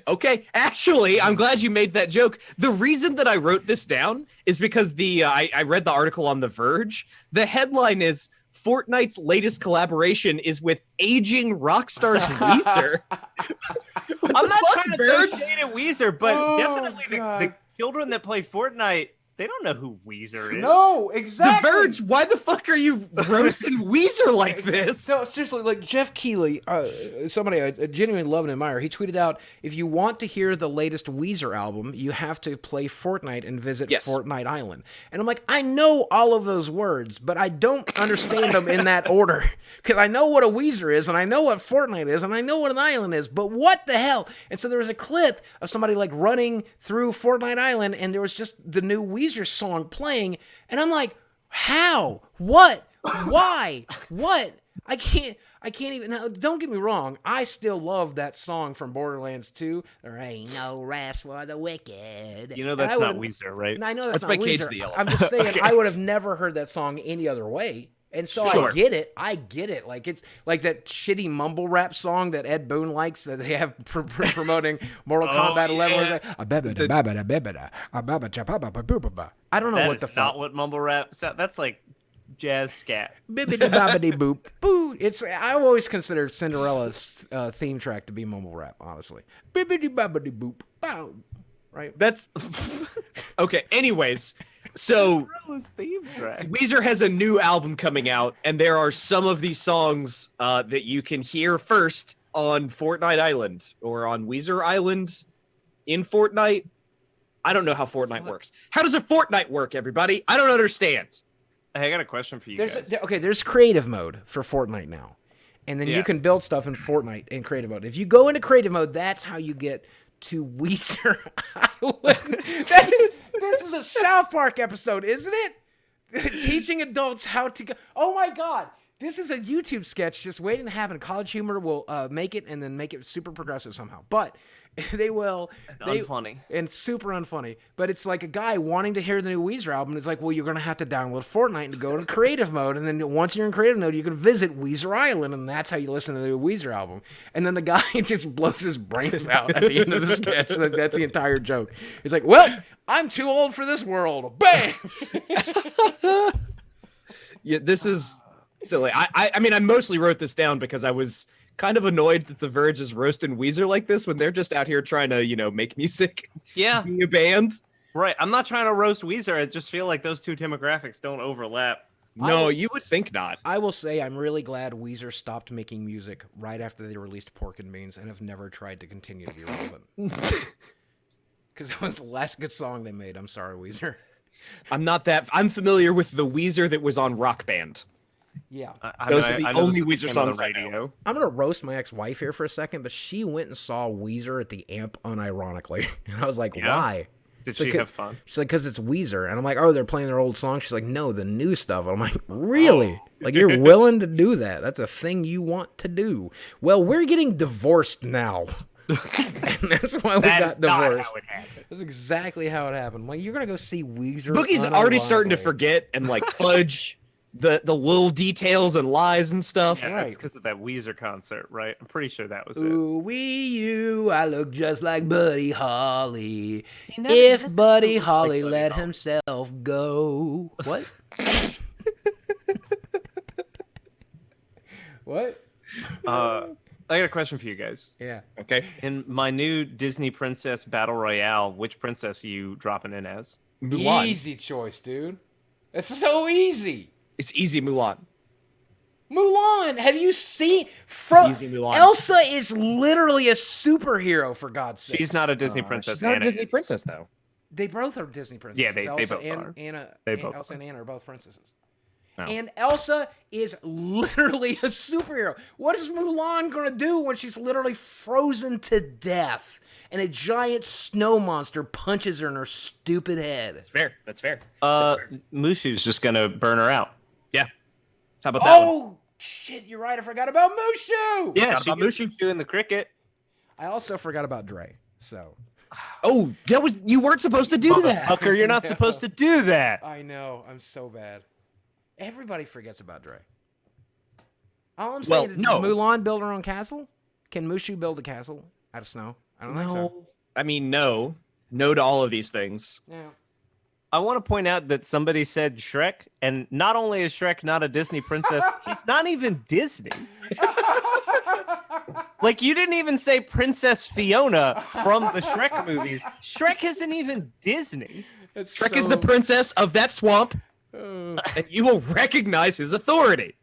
Okay, actually, I'm glad you made that joke. The reason that I wrote this down is because I read the article on The Verge. The headline is Fortnite's latest collaboration is with aging rock stars Weezer. I'm not trying to throw shade at Weezer, but definitely the children that play Fortnite, they don't know who Weezer is. No, exactly. The Verge, why the fuck are you roasting Weezer like this? No, seriously, like Jeff Keighley, somebody I genuinely love and admire, he tweeted out, if you want to hear the latest Weezer album, you have to play Fortnite and visit Fortnite Island. And I'm like, I know all of those words, but I don't understand them in that order. Because I know what a Weezer is, and I know what Fortnite is, and I know what an island is, but what the hell? And so there was a clip of somebody like running through Fortnite Island, and there was just the new Weezer song playing, and I'm like, how? What? Why? What? I can't even. Now, don't get me wrong. I still love that song from Borderlands 2. There ain't no rest for the wicked. You know that's not Weezer, right? I know that's not by Weezer. Cage the Elephant. I'm just saying, okay. I would have never heard that song any other way. And so sure. I get it. Like it's like that shitty mumble rap song that Ed Boon likes that they have promoting Mortal Kombat 11. Yeah. I don't know what the fuck. That's not what mumble rap. That's like jazz scat. Bibbidi bobbidi boop boo. I always consider Cinderella's theme track to be mumble rap. Honestly, bibbidi bobbidi boop bow. Right. That's okay. Anyways. So Weezer has a new album coming out, and there are some of these songs that you can hear first on Fortnite Island or on Weezer Island in Fortnite. I don't know how Fortnite works. How does a Fortnite work, everybody? I don't understand. Hey, I got a question for you guys. There's creative mode for Fortnite now, and then you can build stuff in Fortnite in creative mode. If you go into creative mode, that's how you get to Weezer Island. This is a South Park episode, isn't it? Teaching adults how to go. Oh my God. This is a YouTube sketch just waiting to happen. College Humor will make it and then make it super progressive somehow. But they will. Unfunny. And super unfunny. But it's like a guy wanting to hear the new Weezer album. It's like, well, you're going to have to download Fortnite and go to creative mode. And then once you're in creative mode, you can visit Weezer Island. And that's how you listen to the new Weezer album. And then the guy just blows his brains out at the end of the sketch. That's the entire joke. He's like, well, I'm too old for this world. Bang! Yeah, this is silly. I mean, I mostly wrote this down because I was kind of annoyed that The Verge is roasting Weezer like this when they're just out here trying to, make music. Yeah. Be a band. Right. I'm not trying to roast Weezer. I just feel like those two demographics don't overlap. No, you would think not. I will say I'm really glad Weezer stopped making music right after they released Pork and Beans and have never tried to continue to be relevant. Because that was the last good song they made. I'm sorry, Weezer. I'm familiar with the Weezer that was on Rock Band. Yeah. Those are the only Weezer songs I know. I'm going to roast my ex-wife here for a second, but she went and saw Weezer at the Amp unironically. And I was like, why? Did she have fun? She's like, because it's Weezer. And I'm like, oh, they're playing their old songs? She's like, no, the new stuff. I'm like, really? Like, you're willing to do that? That's a thing you want to do. Well, we're getting divorced now. And that's why we got divorced. Not how it happened. That's exactly how it happened. Like, you're going to go see Weezer. Boogie's already starting to forget and, like, fudge the little details and lies and stuff. Yeah, that's because of that Weezer concert, right? I'm pretty sure that was it. Ooh, you, I look just like Buddy Holly. If Buddy Holly let himself go. What? What? I got a question for you guys. Yeah. Okay. In my new Disney Princess Battle Royale, which princess are you dropping in as? Mulan. Easy choice, dude. It's so easy. It's easy, Mulan. Mulan, have you seen? Elsa is literally a superhero, for God's sake. She's not a Disney princess. She's not a Disney princess, though. They both are Disney princesses. Yeah, they both are. Elsa and Anna are both princesses. Oh. And Elsa is literally a superhero. What is Mulan going to do when she's literally frozen to death and a giant snow monster punches her in her stupid head? That's fair. That's fair. Mushu's just going to burn her out. Yeah. How about that one? Shit, you're right. I forgot about Mushu. Yeah, she gets Mushu in the cricket. I also forgot about Dre, so... Oh, you weren't supposed to do that. Fucker, you're not supposed to do that. I know. I'm so bad. Everybody forgets about Dre. All I'm saying is, does Mulan build her own castle? Can Mushu build a castle out of snow? I don't think so. I mean, no. No to all of these things. Yeah. I want to point out that somebody said Shrek, and not only is Shrek not a Disney princess, he's not even Disney. Like, you didn't even say Princess Fiona from the Shrek movies. Shrek isn't even Disney. Shrek is the princess of that swamp. And you will recognize his authority.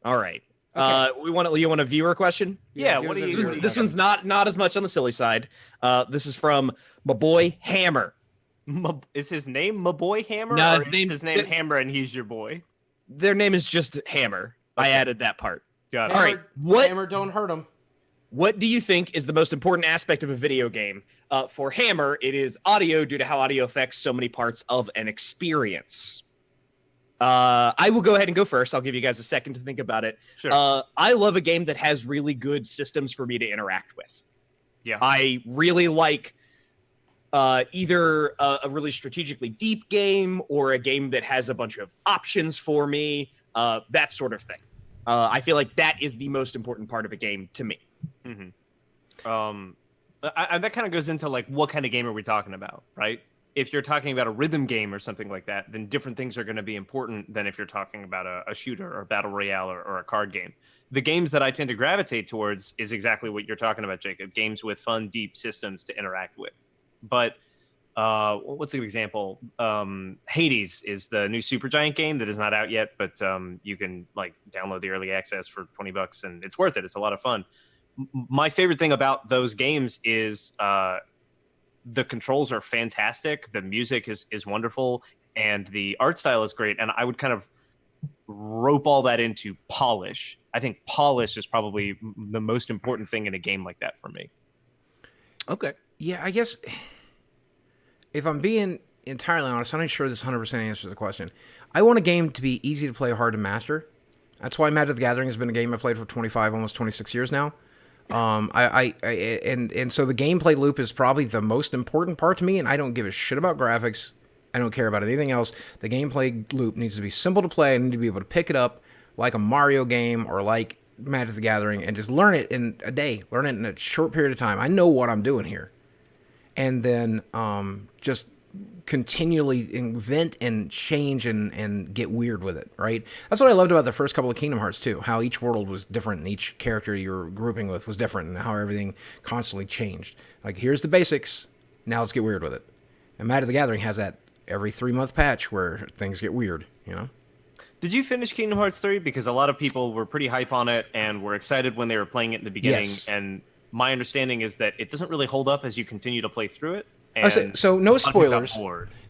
All right. Okay. You want a viewer question? Yeah. What do you? This one's not as much on the silly side. This is from my boy Hammer. Is his name my boy Hammer? No, his name Hammer, and he's your boy. Their name is just Hammer. Okay. I added that part. Got it. Hammer, all right. Hammer, don't hurt him. What do you think is the most important aspect of a video game? For Hammer, it is audio, due to how audio affects so many parts of an experience. I will go ahead and go first. I'll give you guys a second to think about it. Sure. I love a game that has really good systems for me to interact with. Yeah. I really like either a really strategically deep game or a game that has a bunch of options for me, that sort of thing. I feel like that is the most important part of a game to me. Mm-hmm. That kind of goes into, like, what kind of game are we talking about, right? If you're talking about a rhythm game or something like that, then different things are going to be important than if you're talking about a shooter or a battle royale or a card game. The games that I tend to gravitate towards is exactly what you're talking about, Jacob. Games with fun, deep systems to interact with. But what's an example? Hades is the new Supergiant game that is not out yet, but you can, like, download the early access for $20, and it's worth it. It's a lot of fun. My favorite thing about those games is the controls are fantastic, the music is wonderful, and the art style is great. And I would kind of rope all that into polish. I think polish is probably the most important thing in a game like that for me. Okay. Yeah, I guess if I'm being entirely honest, I'm not sure this 100% answers the question. I want a game to be easy to play, hard to master. That's why Magic the Gathering has been a game I played for 25, almost 26 years now. So the gameplay loop is probably the most important part to me, and I don't give a shit about graphics. I don't care about anything else. The gameplay loop needs to be simple to play. I need to be able to pick it up like a Mario game or like Magic the Gathering and just learn it in a day. Learn it in a short period of time. I know what I'm doing here. And then just continually invent and change and get weird with it, right? That's what I loved about the first couple of Kingdom Hearts too, how each world was different and each character you were grouping with was different and how everything constantly changed. Like, here's the basics, now let's get weird with it. And Magic the Gathering has that every 3-month patch where things get weird, you know? Did you finish Kingdom Hearts 3? Because a lot of people were pretty hype on it and were excited when they were playing it in the beginning. Yes. And my understanding is that it doesn't really hold up as you continue to play through it. So no spoilers.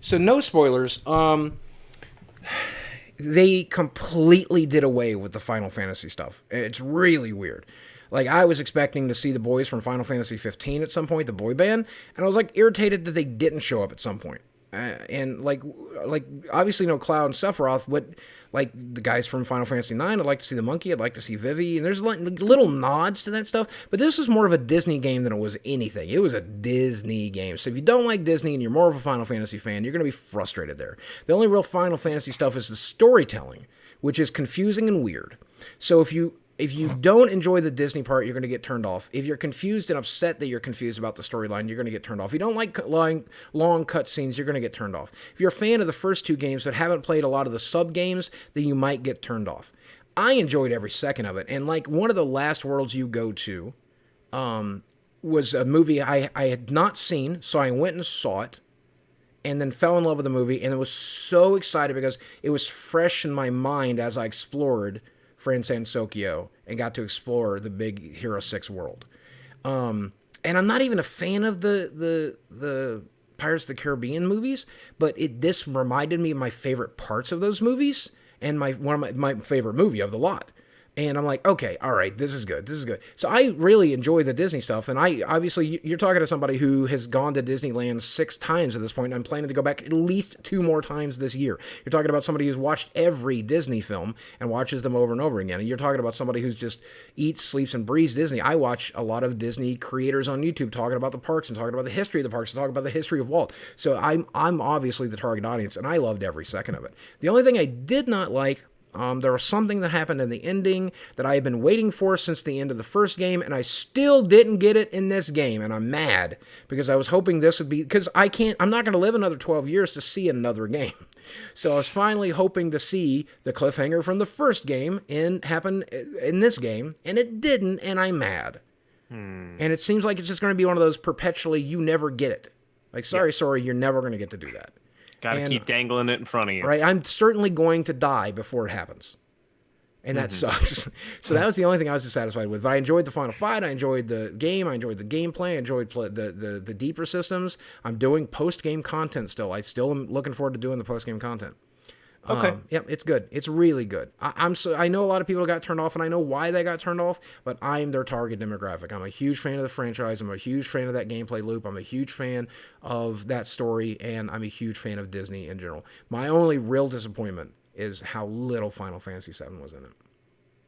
So no spoilers. They completely did away with the Final Fantasy stuff. It's really weird. Like, I was expecting to see the boys from Final Fantasy 15 at some point, the boy band, and I was, like, irritated that they didn't show up at some point. And, like obviously no Cloud and Sephiroth, but, like, the guys from Final Fantasy 9, I'd like to see the monkey, I'd like to see Vivi, and there's, like, little nods to that stuff, but this is more of a Disney game than it was anything. It was a Disney game. So if you don't like Disney and you're more of a Final Fantasy fan, you're going to be frustrated there. The only real Final Fantasy stuff is the storytelling, which is confusing and weird. So if you don't enjoy the Disney part, you're going to get turned off. If you're confused and upset that you're confused about the storyline, you're going to get turned off. If you don't like long cutscenes, you're going to get turned off. If you're a fan of the first two games but haven't played a lot of the sub-games, then you might get turned off. I enjoyed every second of it. And like one of the last worlds you go to was a movie I had not seen, so I went and saw it and then fell in love with the movie. And I was so excited because it was fresh in my mind as I explored Friend Sansokyo and got to explore the big Hero 6 world. And I'm not even a fan of the Pirates of the Caribbean movies, but this reminded me of my favorite parts of those movies and one of my favorite movie of the lot. And I'm like, okay, all right, this is good. So I really enjoy the Disney stuff. And you're talking to somebody who has gone to Disneyland 6 times at this point, and I'm planning to go back at least 2 more times this year. You're talking about somebody who's watched every Disney film and watches them over and over again. And you're talking about somebody who's just eats, sleeps, and breathes Disney. I watch a lot of Disney creators on YouTube talking about the parks and talking about the history of the parks and talking about the history of Walt. So I'm obviously the target audience, and I loved every second of it. The only thing I did not like, there was something that happened in the ending that I had been waiting for since the end of the first game, and I still didn't get it in this game, and I'm mad because I was hoping this would be, because I'm not going to live another 12 years to see another game. So I was finally hoping to see the cliffhanger from the first game happen in this game, and it didn't, and I'm mad. And it seems like it's just going to be one of those perpetually, you never get it. Like, sorry, you're never going to get to do that. Gotta keep dangling it in front of you. Right, I'm certainly going to die before it happens. And that sucks. So that was the only thing I was dissatisfied with. But I enjoyed the final fight. I enjoyed the game. I enjoyed the gameplay. I enjoyed the deeper systems. I'm doing post-game content still. I still am looking forward to doing the post-game content. Okay. Yep, it's good. It's really good. I know a lot of people got turned off, and I know why they got turned off, but I'm their target demographic. I'm a huge fan of the franchise. I'm a huge fan of that gameplay loop. I'm a huge fan of that story, and I'm a huge fan of Disney in general. My only real disappointment is how little Final Fantasy VII was in it.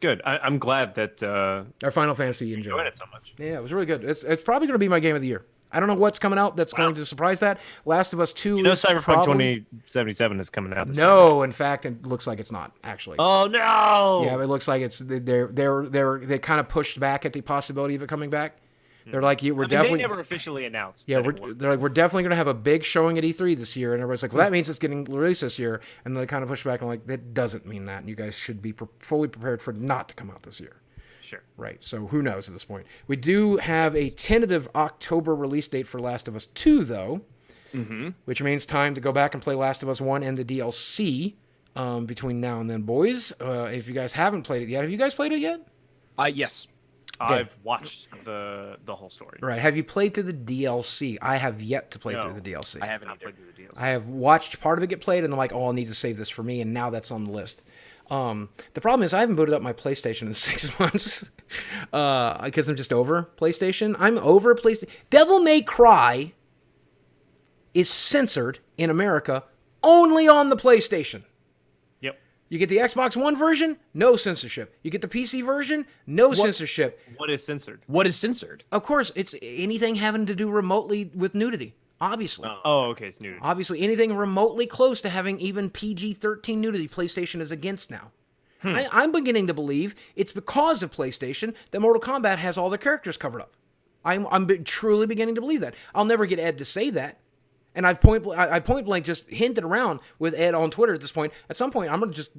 Good. I'm glad that or Final Fantasy in general. Enjoyed it so much. Yeah, it was really good. It's probably going to be my game of the year. I don't know what's coming out that's going to surprise that. Last of Us 2 Cyberpunk 2077 is coming out this year. No, in fact, it looks like it's not, actually. Oh, no! Yeah, it looks like they kind of pushed back at the possibility of it coming back. They're like, they never officially announced. Yeah, they're like, we're definitely going to have a big showing at E3 this year, and everybody's like, well, that means it's getting released this year, and they kind of push back and like, that doesn't mean that. And you guys should be fully prepared for it not to come out this year. Sure. Right. So who knows at this point? We do have a tentative October release date for Last of Us 2, though, which means time to go back and play Last of Us 1 and the DLC between now and then, boys. If you guys haven't played it yet, have you guys played it yet? Yes. I've watched the whole story. Right. Have you played through the DLC? I have yet to play through the DLC. I haven't played through the DLC. I have watched part of it get played, and I'm like, oh, I'll need to save this for me, and now that's on the list. The problem is I haven't booted up my PlayStation in 6 months because I'm just over PlayStation. I'm over PlayStation. Devil May Cry is censored in America only on the PlayStation. Yep. You get the Xbox One version, no censorship. You get the PC version, no censorship. What is censored? What is censored? Of course, it's anything having to do remotely with nudity. Obviously. Oh, okay, it's nudity. Obviously, anything remotely close to having even PG-13 nudity, PlayStation is against now. I'm beginning to believe it's because of PlayStation that Mortal Kombat has all their characters covered up. I'm truly beginning to believe that. I'll never get Ed to say that. And I point blank just hinted around with Ed on Twitter at this point. At some point, I'm going to just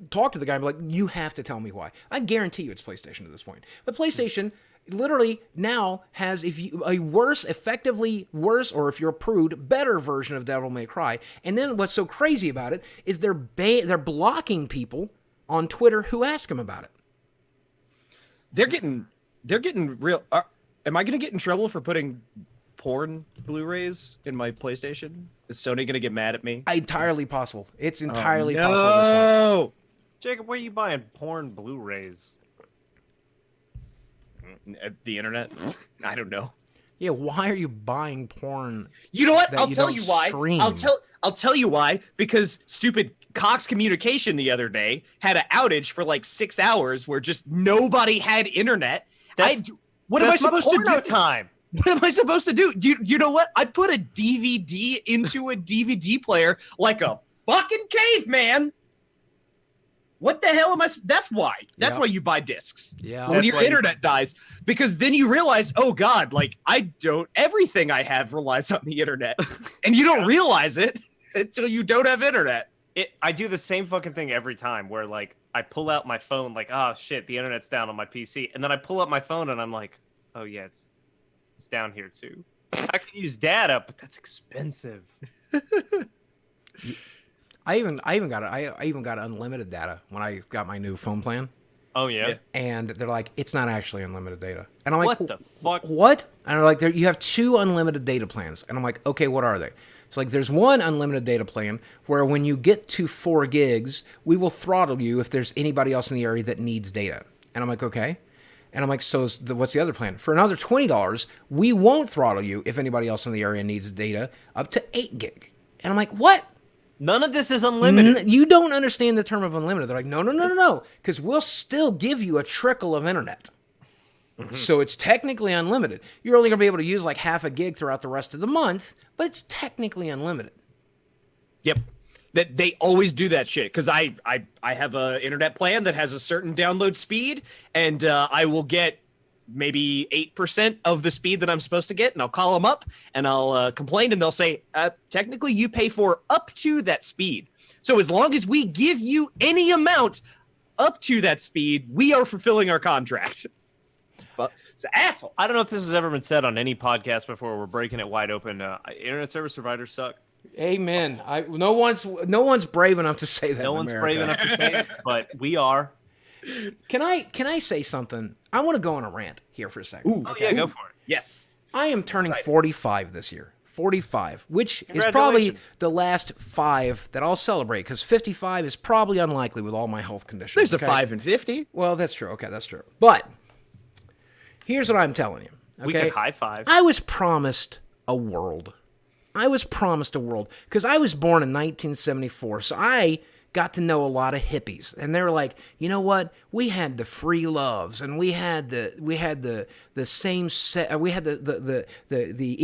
talk to the guy and be like, you have to tell me why. I guarantee you it's PlayStation at this point. But PlayStation literally now has a worse, effectively worse, or if you're a prude, better version of Devil May Cry. And then what's so crazy about it is they're blocking people on Twitter who ask them about it. They're getting real. Am I going to get in trouble for putting porn Blu-rays in my PlayStation? Is Sony gonna get mad at me? Entirely possible. It's entirely possible at this point. Jacob, where are you buying porn Blu-rays? The internet? I don't know. Yeah, why are you buying porn? You know what? I'll tell you why. I'll tell you why. Because stupid Cox Communication the other day had an outage for like 6 hours where just nobody had internet. What am I supposed to do? Time. What am I supposed to do? You know what? I put a DVD into a DVD player like a fucking caveman. What the hell am I? That's why. That's why you buy discs. Yeah. When your internet dies, because then you realize, oh God, like everything I have relies on the internet, and you don't realize it until you don't have internet. I do the same fucking thing every time, where like I pull out my phone, like, oh shit, the internet's down on my PC, and then I pull up my phone and I'm like, oh yeah, it's down here too. I can use data, but that's expensive. I even got unlimited data when I got my new phone plan. Oh yeah. And they're like, it's not actually unlimited data. And I'm like, what the fuck? What? And they're like, you have 2 unlimited data plans. And I'm like, okay, what are they? It's like, there's one unlimited data plan where when you get to 4 gigs, we will throttle you if there's anybody else in the area that needs data. And I'm like, okay. And I'm like, so what's the other plan? For another $20, we won't throttle you if anybody else in the area needs data up to 8 gig. And I'm like, what? None of this is unlimited. You don't understand the term of unlimited. They're like, no, because we'll still give you a trickle of internet. Mm-hmm. So it's technically unlimited. You're only going to be able to use like half a gig throughout the rest of the month, but it's technically unlimited. Yep. That they always do that shit because I have a internet plan that has a certain download speed, and I will get maybe 8% of the speed that I'm supposed to get, and I'll call them up and I'll complain, and they'll say, technically you pay for up to that speed. So as long as we give you any amount up to that speed, we are fulfilling our contract. But it's assholes. I don't know if this has ever been said on any podcast before. We're breaking it wide open. Internet service providers suck. Amen. No one's brave enough to say that. No one's brave enough to say it, but we are. Can I say something? I want to go on a rant here for a second. Ooh, okay. Yeah, go for it. Yes. I am turning 45 this year. 45, which is probably the last 5 that I'll celebrate, because 55 is probably unlikely with all my health conditions. There's a 5 and 50. Well, that's true. Okay, that's true. But here's what I'm telling you. Okay? We can high five. I was promised a world. Because I was born in 1974, so I got to know a lot of hippies, and they were like, you know what? We had the free loves, and we had the same set. We had the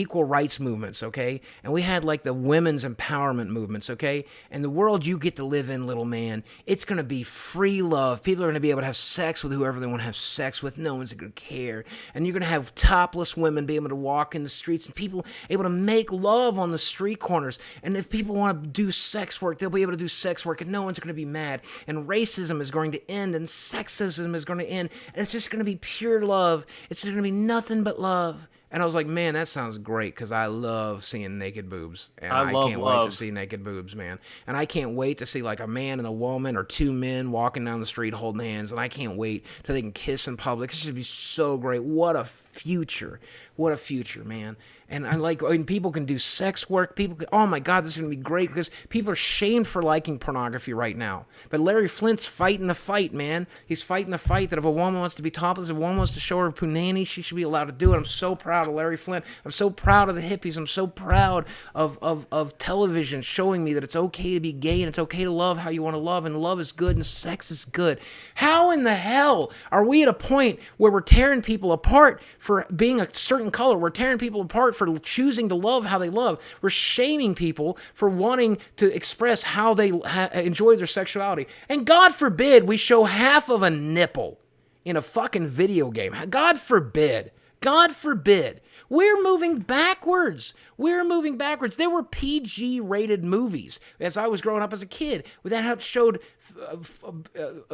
equal rights movements, okay? And we had like the women's empowerment movements, okay? And the world you get to live in, little man, it's gonna be free love. People are gonna be able to have sex with whoever they want to have sex with. No one's gonna care. And you're gonna have topless women be able to walk in the streets, and people able to make love on the street corners. And if people want to do sex work, they'll be able to do sex work, and no one's gonna be mad. And racism is going to end, and sexism is going to end, and it's just going to be pure love. It's going to be nothing but love. And I was like, man, that sounds great, because I love seeing naked boobs. And I can't wait to see naked boobs, man. And I can't wait to see like a man and a woman or 2 men walking down the street holding hands. And I can't wait till they can kiss in public. This should be so great. What a future. What a future, man. And I like when people can do sex work. People can, oh my God, this is going to be great, because people are shamed for liking pornography right now. But Larry Flint's fighting the fight, man. He's fighting the fight that if a woman wants to be topless, if a woman wants to show her punani, she should be allowed to do it. I'm so proud of Larry Flint. I'm so proud of the hippies. I'm so proud of television showing me that it's okay to be gay, and it's okay to love how you want to love, and love is good, and sex is good. How in the hell are we at a point where we're tearing people apart for being a certain color? We're tearing people apart for choosing to love how they love. We're shaming people for wanting to express how they enjoy their sexuality. And God forbid we show half of a nipple in a fucking video game. God forbid. God forbid. We're moving backwards. We're moving backwards. There were PG-rated movies as I was growing up as a kid that showed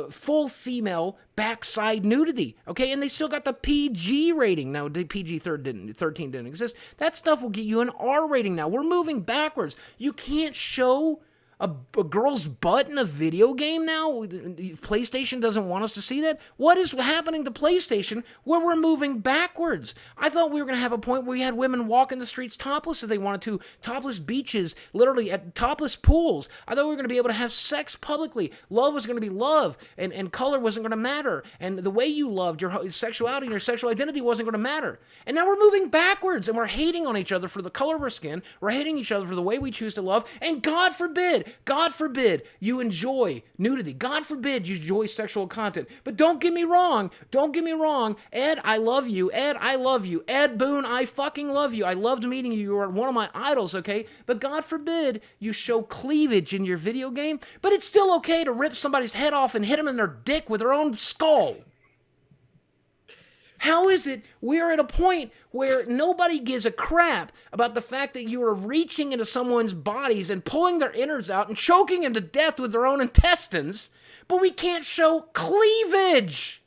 full female backside nudity, okay? And they still got the PG rating. Now, the PG-13 didn't exist. That stuff will get you an R rating now. We're moving backwards. You can't show A girl's butt in a video game now? PlayStation doesn't want us to see that? What is happening to PlayStation where we're moving backwards? I thought we were going to have a point where we had women walking the streets topless if they wanted to, topless beaches, literally at topless pools. I thought we were going to be able to have sex publicly. Love was going to be love, and color wasn't going to matter. And the way you loved, your sexuality and your sexual identity wasn't going to matter. And now we're moving backwards, and we're hating on each other for the color of our skin. We're hating each other for the way we choose to love. And God forbid you enjoy nudity. God forbid you enjoy sexual content. But don't get me wrong. Ed, I love you. Ed Boon, I fucking love you. I loved meeting you. You are one of my idols, okay? But God forbid you show cleavage in your video game. But it's still okay to rip somebody's head off and hit them in their dick with their own skull. How is it we're at a point where nobody gives a crap about the fact that you are reaching into someone's bodies and pulling their innards out and choking them to death with their own intestines, but we can't show cleavage?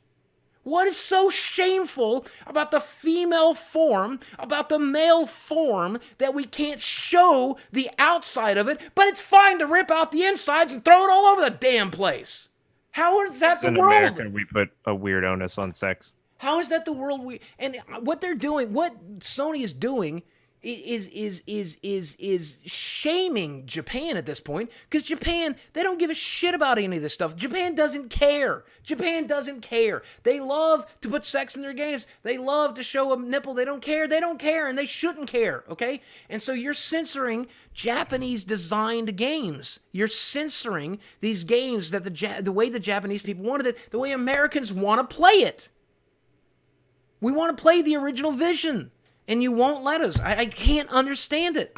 What is so shameful about the female form, about the male form, that we can't show the outside of it, but it's fine to rip out the insides and throw it all over the damn place? How is that the world? In America, we put a weird onus on sex. How is that the world and what they're doing, what Sony is doing is shaming Japan at this point, because Japan, they don't give a shit about any of this stuff. Japan doesn't care. They love to put sex in their games. They love to show a nipple. They don't care, and they shouldn't care, okay? And so you're censoring Japanese designed games. You're censoring these games that the way the Japanese people wanted it, the way Americans want to play it. We want to play the original vision, and you won't let us. I can't understand it.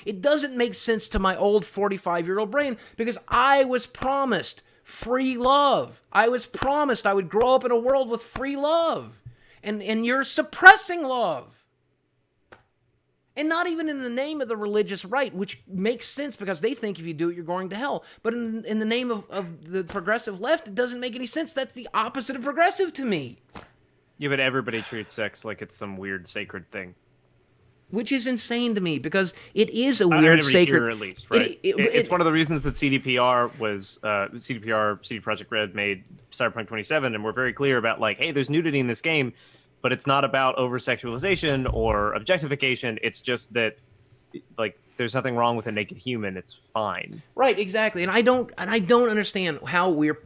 It doesn't make sense to my old 45-year-old brain, because I was promised free love. I was promised I would grow up in a world with free love, and you're suppressing love. And not even in the name of the religious right, which makes sense because they think if you do it, you're going to hell. But in the name of the progressive left, it doesn't make any sense. That's the opposite of progressive to me. Yeah, but everybody treats sex like it's some weird sacred thing. Which is insane to me, because it is a weird sacred... Here, at least, right? It's one of the reasons that CDPR was... CD Projekt Red made Cyberpunk 27, and we're very clear about, like, hey, there's nudity in this game, but it's not about over-sexualization or objectification. It's just that, like, there's nothing wrong with a naked human. It's fine. Right, exactly. And I don't understand how we're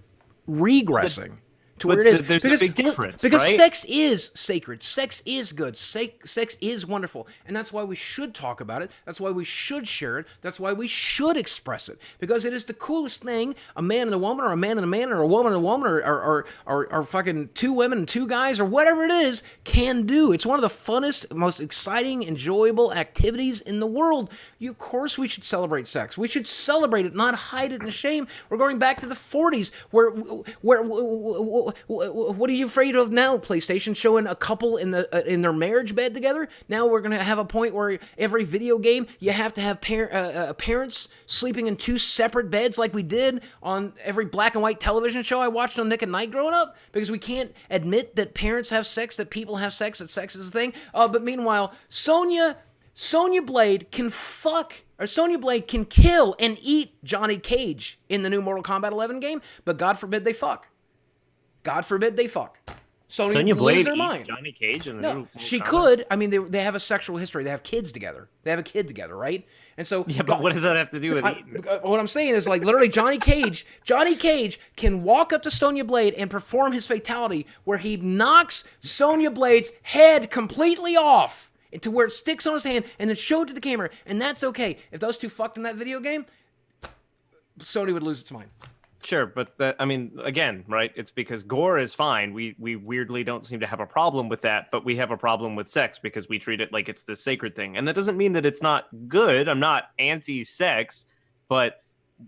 regressing to where it is. There's a big difference, because right? Sex is sacred. Sex is good. Sex is wonderful. And that's why we should talk about it. That's why we should share it. That's why we should express it. Because it is the coolest thing a man and a woman, or a man and a man, or a woman and a woman, or fucking two women and two guys, or whatever it is, can do. It's one of the funnest, most exciting, enjoyable activities in the world. Of course we should celebrate sex. We should celebrate it, not hide it in shame. We're going back to the 40s, where what are you afraid of now, PlayStation? Showing a couple in their marriage bed together? Now we're going to have a point where every video game, you have to have parents sleeping in two separate beds, like we did on every black and white television show I watched on Nick at Night growing up, because we can't admit that parents have sex, that people have sex, that sex is a thing. But meanwhile, Sonya Blade can Sonya Blade can kill and eat Johnny Cage in the new Mortal Kombat 11 game, but God forbid they fuck. Sonya Blade their eats mind. Johnny Cage in the No, she could. I mean, they have a sexual history. They have kids together. Right? And so, yeah, but what does that have to do with eating? What I'm saying is, like, literally, Johnny Cage can walk up to Sonya Blade and perform his fatality, where he knocks Sonya Blade's head completely off to where it sticks on his hand, and then show it to the camera, and that's okay. If those two fucked in that video game, Sony would lose its mind. Sure, but again, right? It's because gore is fine. We weirdly don't seem to have a problem with that, but we have a problem with sex because we treat it like it's this sacred thing. And that doesn't mean that it's not good. I'm not anti-sex, but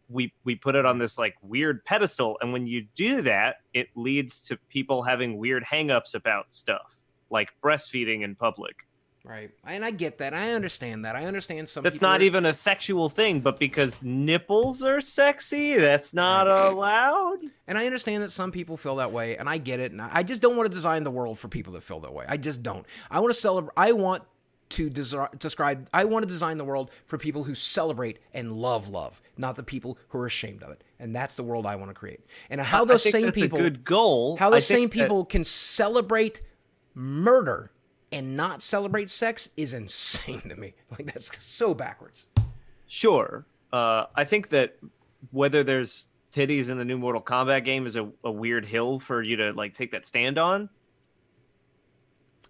we put it on this like weird pedestal. And when you do that, it leads to people having weird hang-ups about stuff, like breastfeeding in public. Right. And I get that. I understand that. I understand some That's not even a sexual thing, but because nipples are sexy, that's not allowed. And I understand that some people feel that way, and I get it. And I just don't want to design the world for people that feel that way. I just don't. I want to celebrate. I want to describe. I want to design the world for people who celebrate and love, not the people who are ashamed of it. And that's the world I want to create. And how those same people, a good goal. How those same people can celebrate murder and not celebrate sex is insane to me. Like, that's so backwards. Sure. I think that whether there's titties in the new Mortal Kombat game is a weird hill for you to like take that stand on.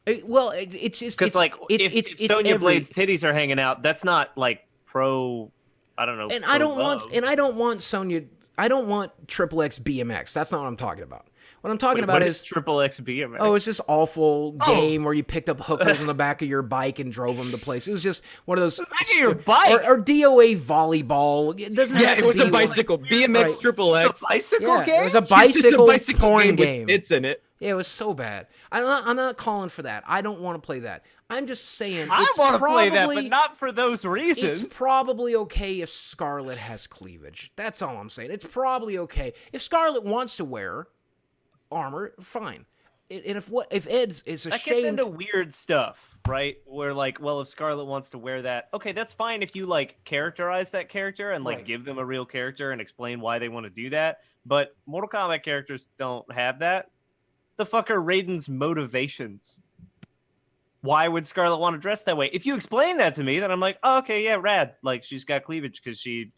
It's just because like if Sonya Blade's titties are hanging out, that's not like pro. I don't know. And I don't want Sonya. I don't want Triple X BMX. That's not what I'm talking about. What I'm talking about is Triple X BMX. Oh, it's this awful game where you picked up hookers on the back of your bike and drove them to places. It was just one of those. The back of your bike? Or DOA volleyball. It doesn't have to it was be a bicycle. BMX right. Triple X. A bicycle game? It was a bicycle porn game. It's in it. Yeah, it was so bad. I'm not calling for that. I don't want to play that. I'm just saying I want to play that, but not for those reasons. It's probably okay if Scarlet has cleavage. That's all I'm saying. It's probably okay. If Scarlet wants to wear armor, fine. And if Ed's is ashamed, that gets into weird stuff, right? Where like, well, if Scarlet wants to wear that, okay, that's fine if you like characterize that character and like give them a real character and explain why they want to do that. But Mortal Kombat characters don't have that. The fuck are Raiden's motivations? Why would Scarlet want to dress that way? If you explain that to me, then I'm like, oh, okay, yeah, rad. Like she's got cleavage because she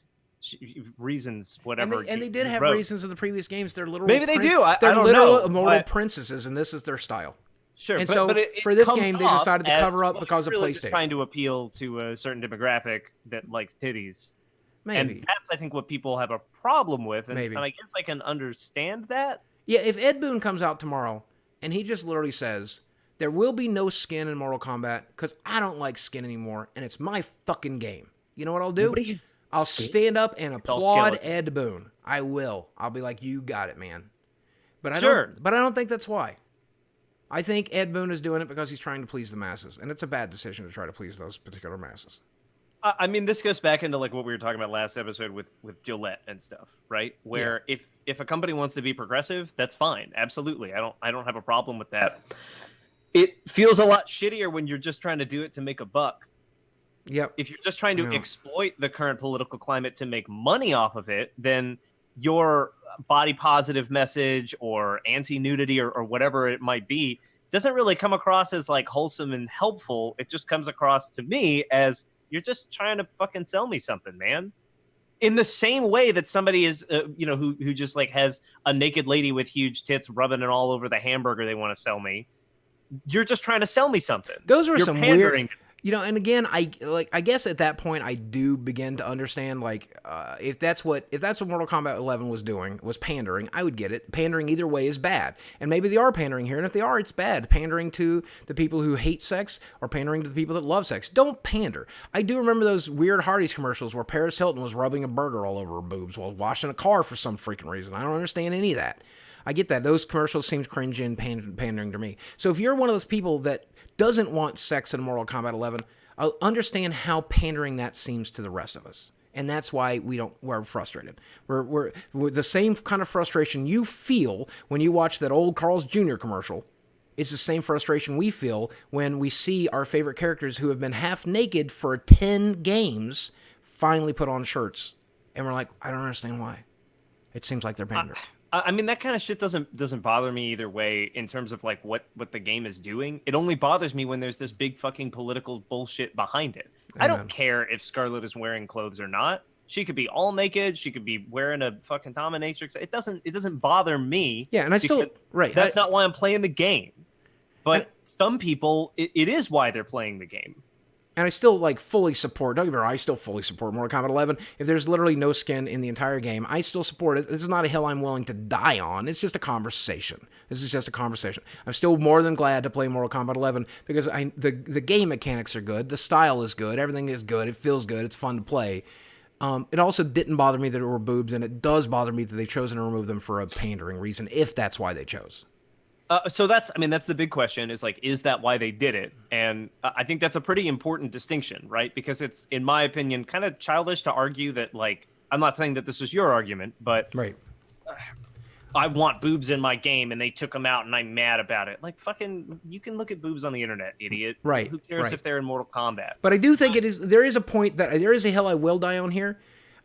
reasons whatever. And they did have reasons in the previous games. They're literal. Maybe they do. I don't literal know, immortal princesses, and this is their style. Sure, and but for this game, they decided to cover up because of PlayStation. Trying to appeal to a certain demographic that likes titties. Maybe. And that's, I think, what people have a problem with. And, Maybe. And I guess I can understand that. Yeah, if Ed Boon comes out tomorrow and he just literally says, there will be no skin in Mortal Kombat because I don't like skin anymore, and it's my fucking game. You know what I'll do? I'll stand up and applaud Ed Boon. I will. I'll be like, you got it, man. But I don't think that's why. I think Ed Boon is doing it because he's trying to please the masses, and it's a bad decision to try to please those particular masses. I mean, this goes back into like what we were talking about last episode with Gillette and stuff, right? Where if a company wants to be progressive, that's fine. Absolutely. I don't have a problem with that. It feels a lot shittier when you're just trying to do it to make a buck. Yep. If you're just trying to exploit the current political climate to make money off of it, then your body positive message or anti-nudity or whatever it might be doesn't really come across as like wholesome and helpful. It just comes across to me as you're just trying to fucking sell me something, man. In the same way that somebody is, who just like has a naked lady with huge tits rubbing it all over the hamburger they want to sell me. You're just trying to sell me something. Those were some weird, and again, I guess at that point I do begin to understand if that's what Mortal Kombat 11 was doing, was pandering, I would get it. Pandering either way is bad. And maybe they are pandering here, and if they are, it's bad. Pandering to the people who hate sex or pandering to the people that love sex. Don't pander. I do remember those weird Hardee's commercials where Paris Hilton was rubbing a burger all over her boobs while washing a car for some freaking reason. I don't understand any of that. I get that. Those commercials seem cringy and pandering to me. So if you're one of those people that doesn't want sex in Mortal Kombat 11, I'll understand how pandering that seems to the rest of us. And that's why we're frustrated. We're the same kind of frustration you feel when you watch that old Carl's Jr. commercial. It's the same frustration we feel when we see our favorite characters who have been half naked for 10 games finally put on shirts. And we're like, I don't understand why. It seems like they're pandering. I mean, that kind of shit doesn't bother me either way in terms of like what the game is doing. It only bothers me when there's this big fucking political bullshit behind it. I don't care if Scarlet is wearing clothes or not. She could be all naked. She could be wearing a fucking dominatrix. It doesn't bother me. Yeah, and I still That's not why I'm playing the game. But some people, it is why they're playing the game. And I still fully support, don't get me wrong, I still fully support Mortal Kombat 11. If there's literally no skin in the entire game, I still support it. This is not a hill I'm willing to die on. It's just a conversation. This is just a conversation. I'm still more than glad to play Mortal Kombat 11 because the game mechanics are good. The style is good. Everything is good. It feels good. It's fun to play. It also didn't bother me that there were boobs, and it does bother me that they've chosen to remove them for a pandering reason, if that's why they chose. So that's the big question is that why they did it? And I think that's a pretty important distinction, right? Because it's, in my opinion, kind of childish to argue that, I'm not saying that this is your argument, but right. I want boobs in my game, and they took them out, and I'm mad about it. Like, fucking, you can look at boobs on the internet, idiot. Right. Who cares if they're in Mortal Kombat? But I do think there is a point that there is a hill I will die on here.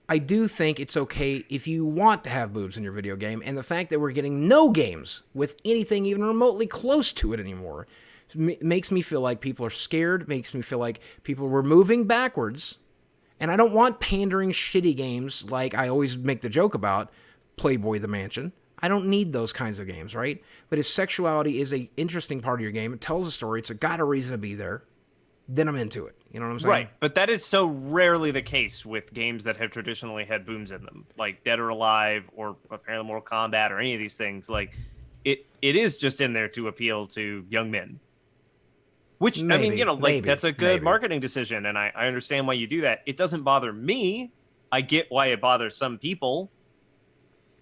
I do think it's okay if you want to have boobs in your video game, and the fact that we're getting no games with anything even remotely close to it anymore makes me feel like people are scared, makes me feel like people were moving backwards, and I don't want pandering shitty games like I always make the joke about Playboy the Mansion. I don't need those kinds of games, right? But if sexuality is an interesting part of your game, it tells a story, it's got a reason to be there, then I'm into it. You know what I'm saying? Right, but that is so rarely the case with games that have traditionally had boobs in them, like Dead or Alive or apparently Mortal Kombat or any of these things. Like, it is just in there to appeal to young men. Which, maybe, I mean, you know, like, that's a good maybe. marketing decision, and I understand why you do that. It doesn't bother me. I get why it bothers some people.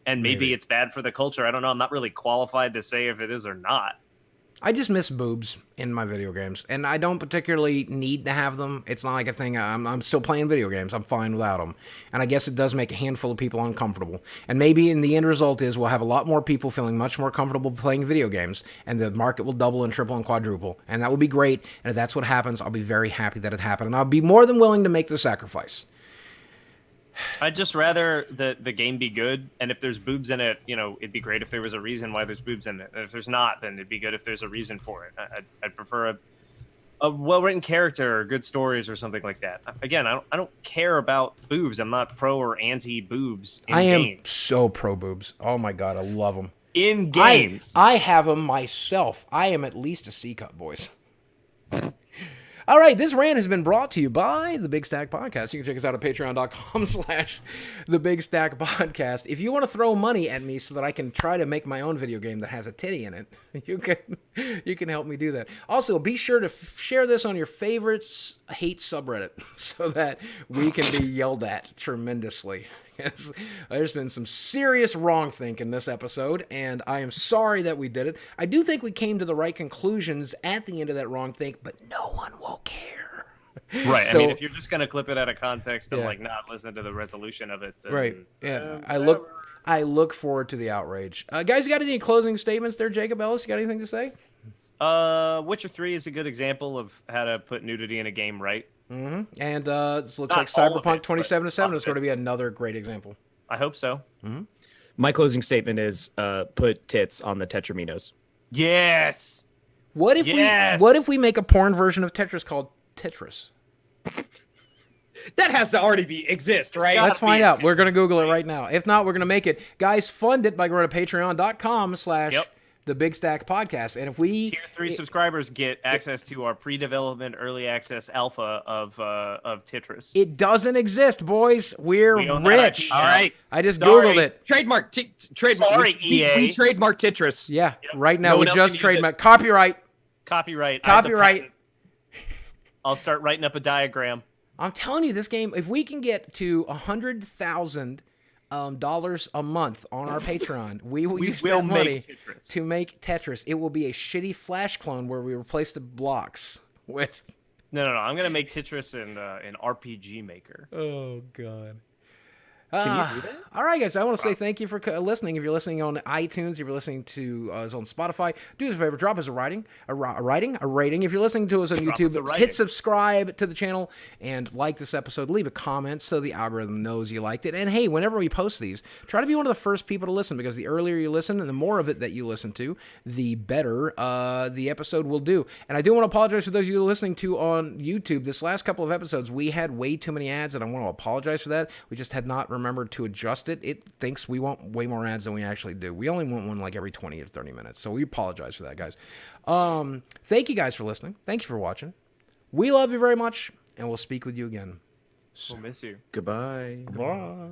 And maybe it's bad for the culture. I don't know. I'm not really qualified to say if it is or not. I just miss boobs in my video games, and I don't particularly need to have them. It's not like a thing. I'm still playing video games. I'm fine without them. And I guess it does make a handful of people uncomfortable. And maybe in the end result is we'll have a lot more people feeling much more comfortable playing video games, and the market will double and triple and quadruple. And that will be great. And if that's what happens, I'll be very happy that it happened. And I'll be more than willing to make the sacrifice. I'd just rather the game be good, and if there's boobs in it, you know, it'd be great if there was a reason why there's boobs in it. And if there's not, then it'd be good if there's a reason for it. I'd prefer a well-written character or good stories or something like that. Again, I don't care about boobs. I'm not pro or anti-boobs in games. Am so pro boobs. Oh my God, I love them. In games. I have them myself. I am at least a C-cup, boys. All right, this rant has been brought to you by The Big Stack Podcast. You can check us out at patreon.com/The Big Stack Podcast. If you want to throw money at me so that I can try to make my own video game that has a titty in it, you can help me do that. Also, be sure to share this on your favorite hate subreddit so that we can be yelled at tremendously. Yes, there's been some serious wrong thinking this episode, and I am sorry that we did it. I do think we came to the right conclusions at the end of that wrong think, but no one will care. Right. So, I mean, if you're just going to clip it out of context and like not listen to the resolution of it. Then, right. Yeah. I look forward to the outrage. Guys, you got any closing statements there, Jacob Ellis? You got anything to say? Witcher 3 is a good example of how to put nudity in a game right. Mm-hmm. And this looks like Cyberpunk 2077 is going to be another great example. I hope so. Mm-hmm. My closing statement is put tits on the Tetraminos. Yes. What if we make a porn version of Tetris called Tetris? That has to already exist, right? Let's find out. We're going to Google it right now. If not, we're going to make it. Guys, fund it by going to patreon.com/The Big Stack Podcast. And if we Tier 3 subscribers get access to our pre-development early access alpha of Tetris. It doesn't exist, boys. We're rich. All right. I just Googled it. Trademark. Sorry, EA. We trademark Tetris. Yeah. Right now we just trademark. Copyright. I'll start writing up a diagram. I'm telling you, this game, if we can get to $100,000 a month on our Patreon, we will use that money to make Tetris. It will be a shitty Flash clone where we replace the blocks with. No. I'm gonna make Tetris in RPG Maker. Oh God. Can you do that? All right, guys. I want to say thank you for listening. If you're listening on iTunes, if you're listening to us on Spotify, do us a favor, drop us a rating. If you're listening to us on YouTube, hit subscribe to the channel and like this episode. Leave a comment so the algorithm knows you liked it. And hey, whenever we post these, try to be one of the first people to listen, because the earlier you listen and the more of it that you listen to, the better the episode will do. And I do want to apologize for those of you listening to on YouTube. This last couple of episodes, we had way too many ads, and I want to apologize for that. We just had not remembered to adjust it. It thinks we want way more ads than we actually do. We only want one like every 20 to 30 minutes. So we apologize for that, guys. Thank you guys for listening. Thank you for watching. We love you very much, and we'll speak with you again. We'll miss you. Goodbye. Bye.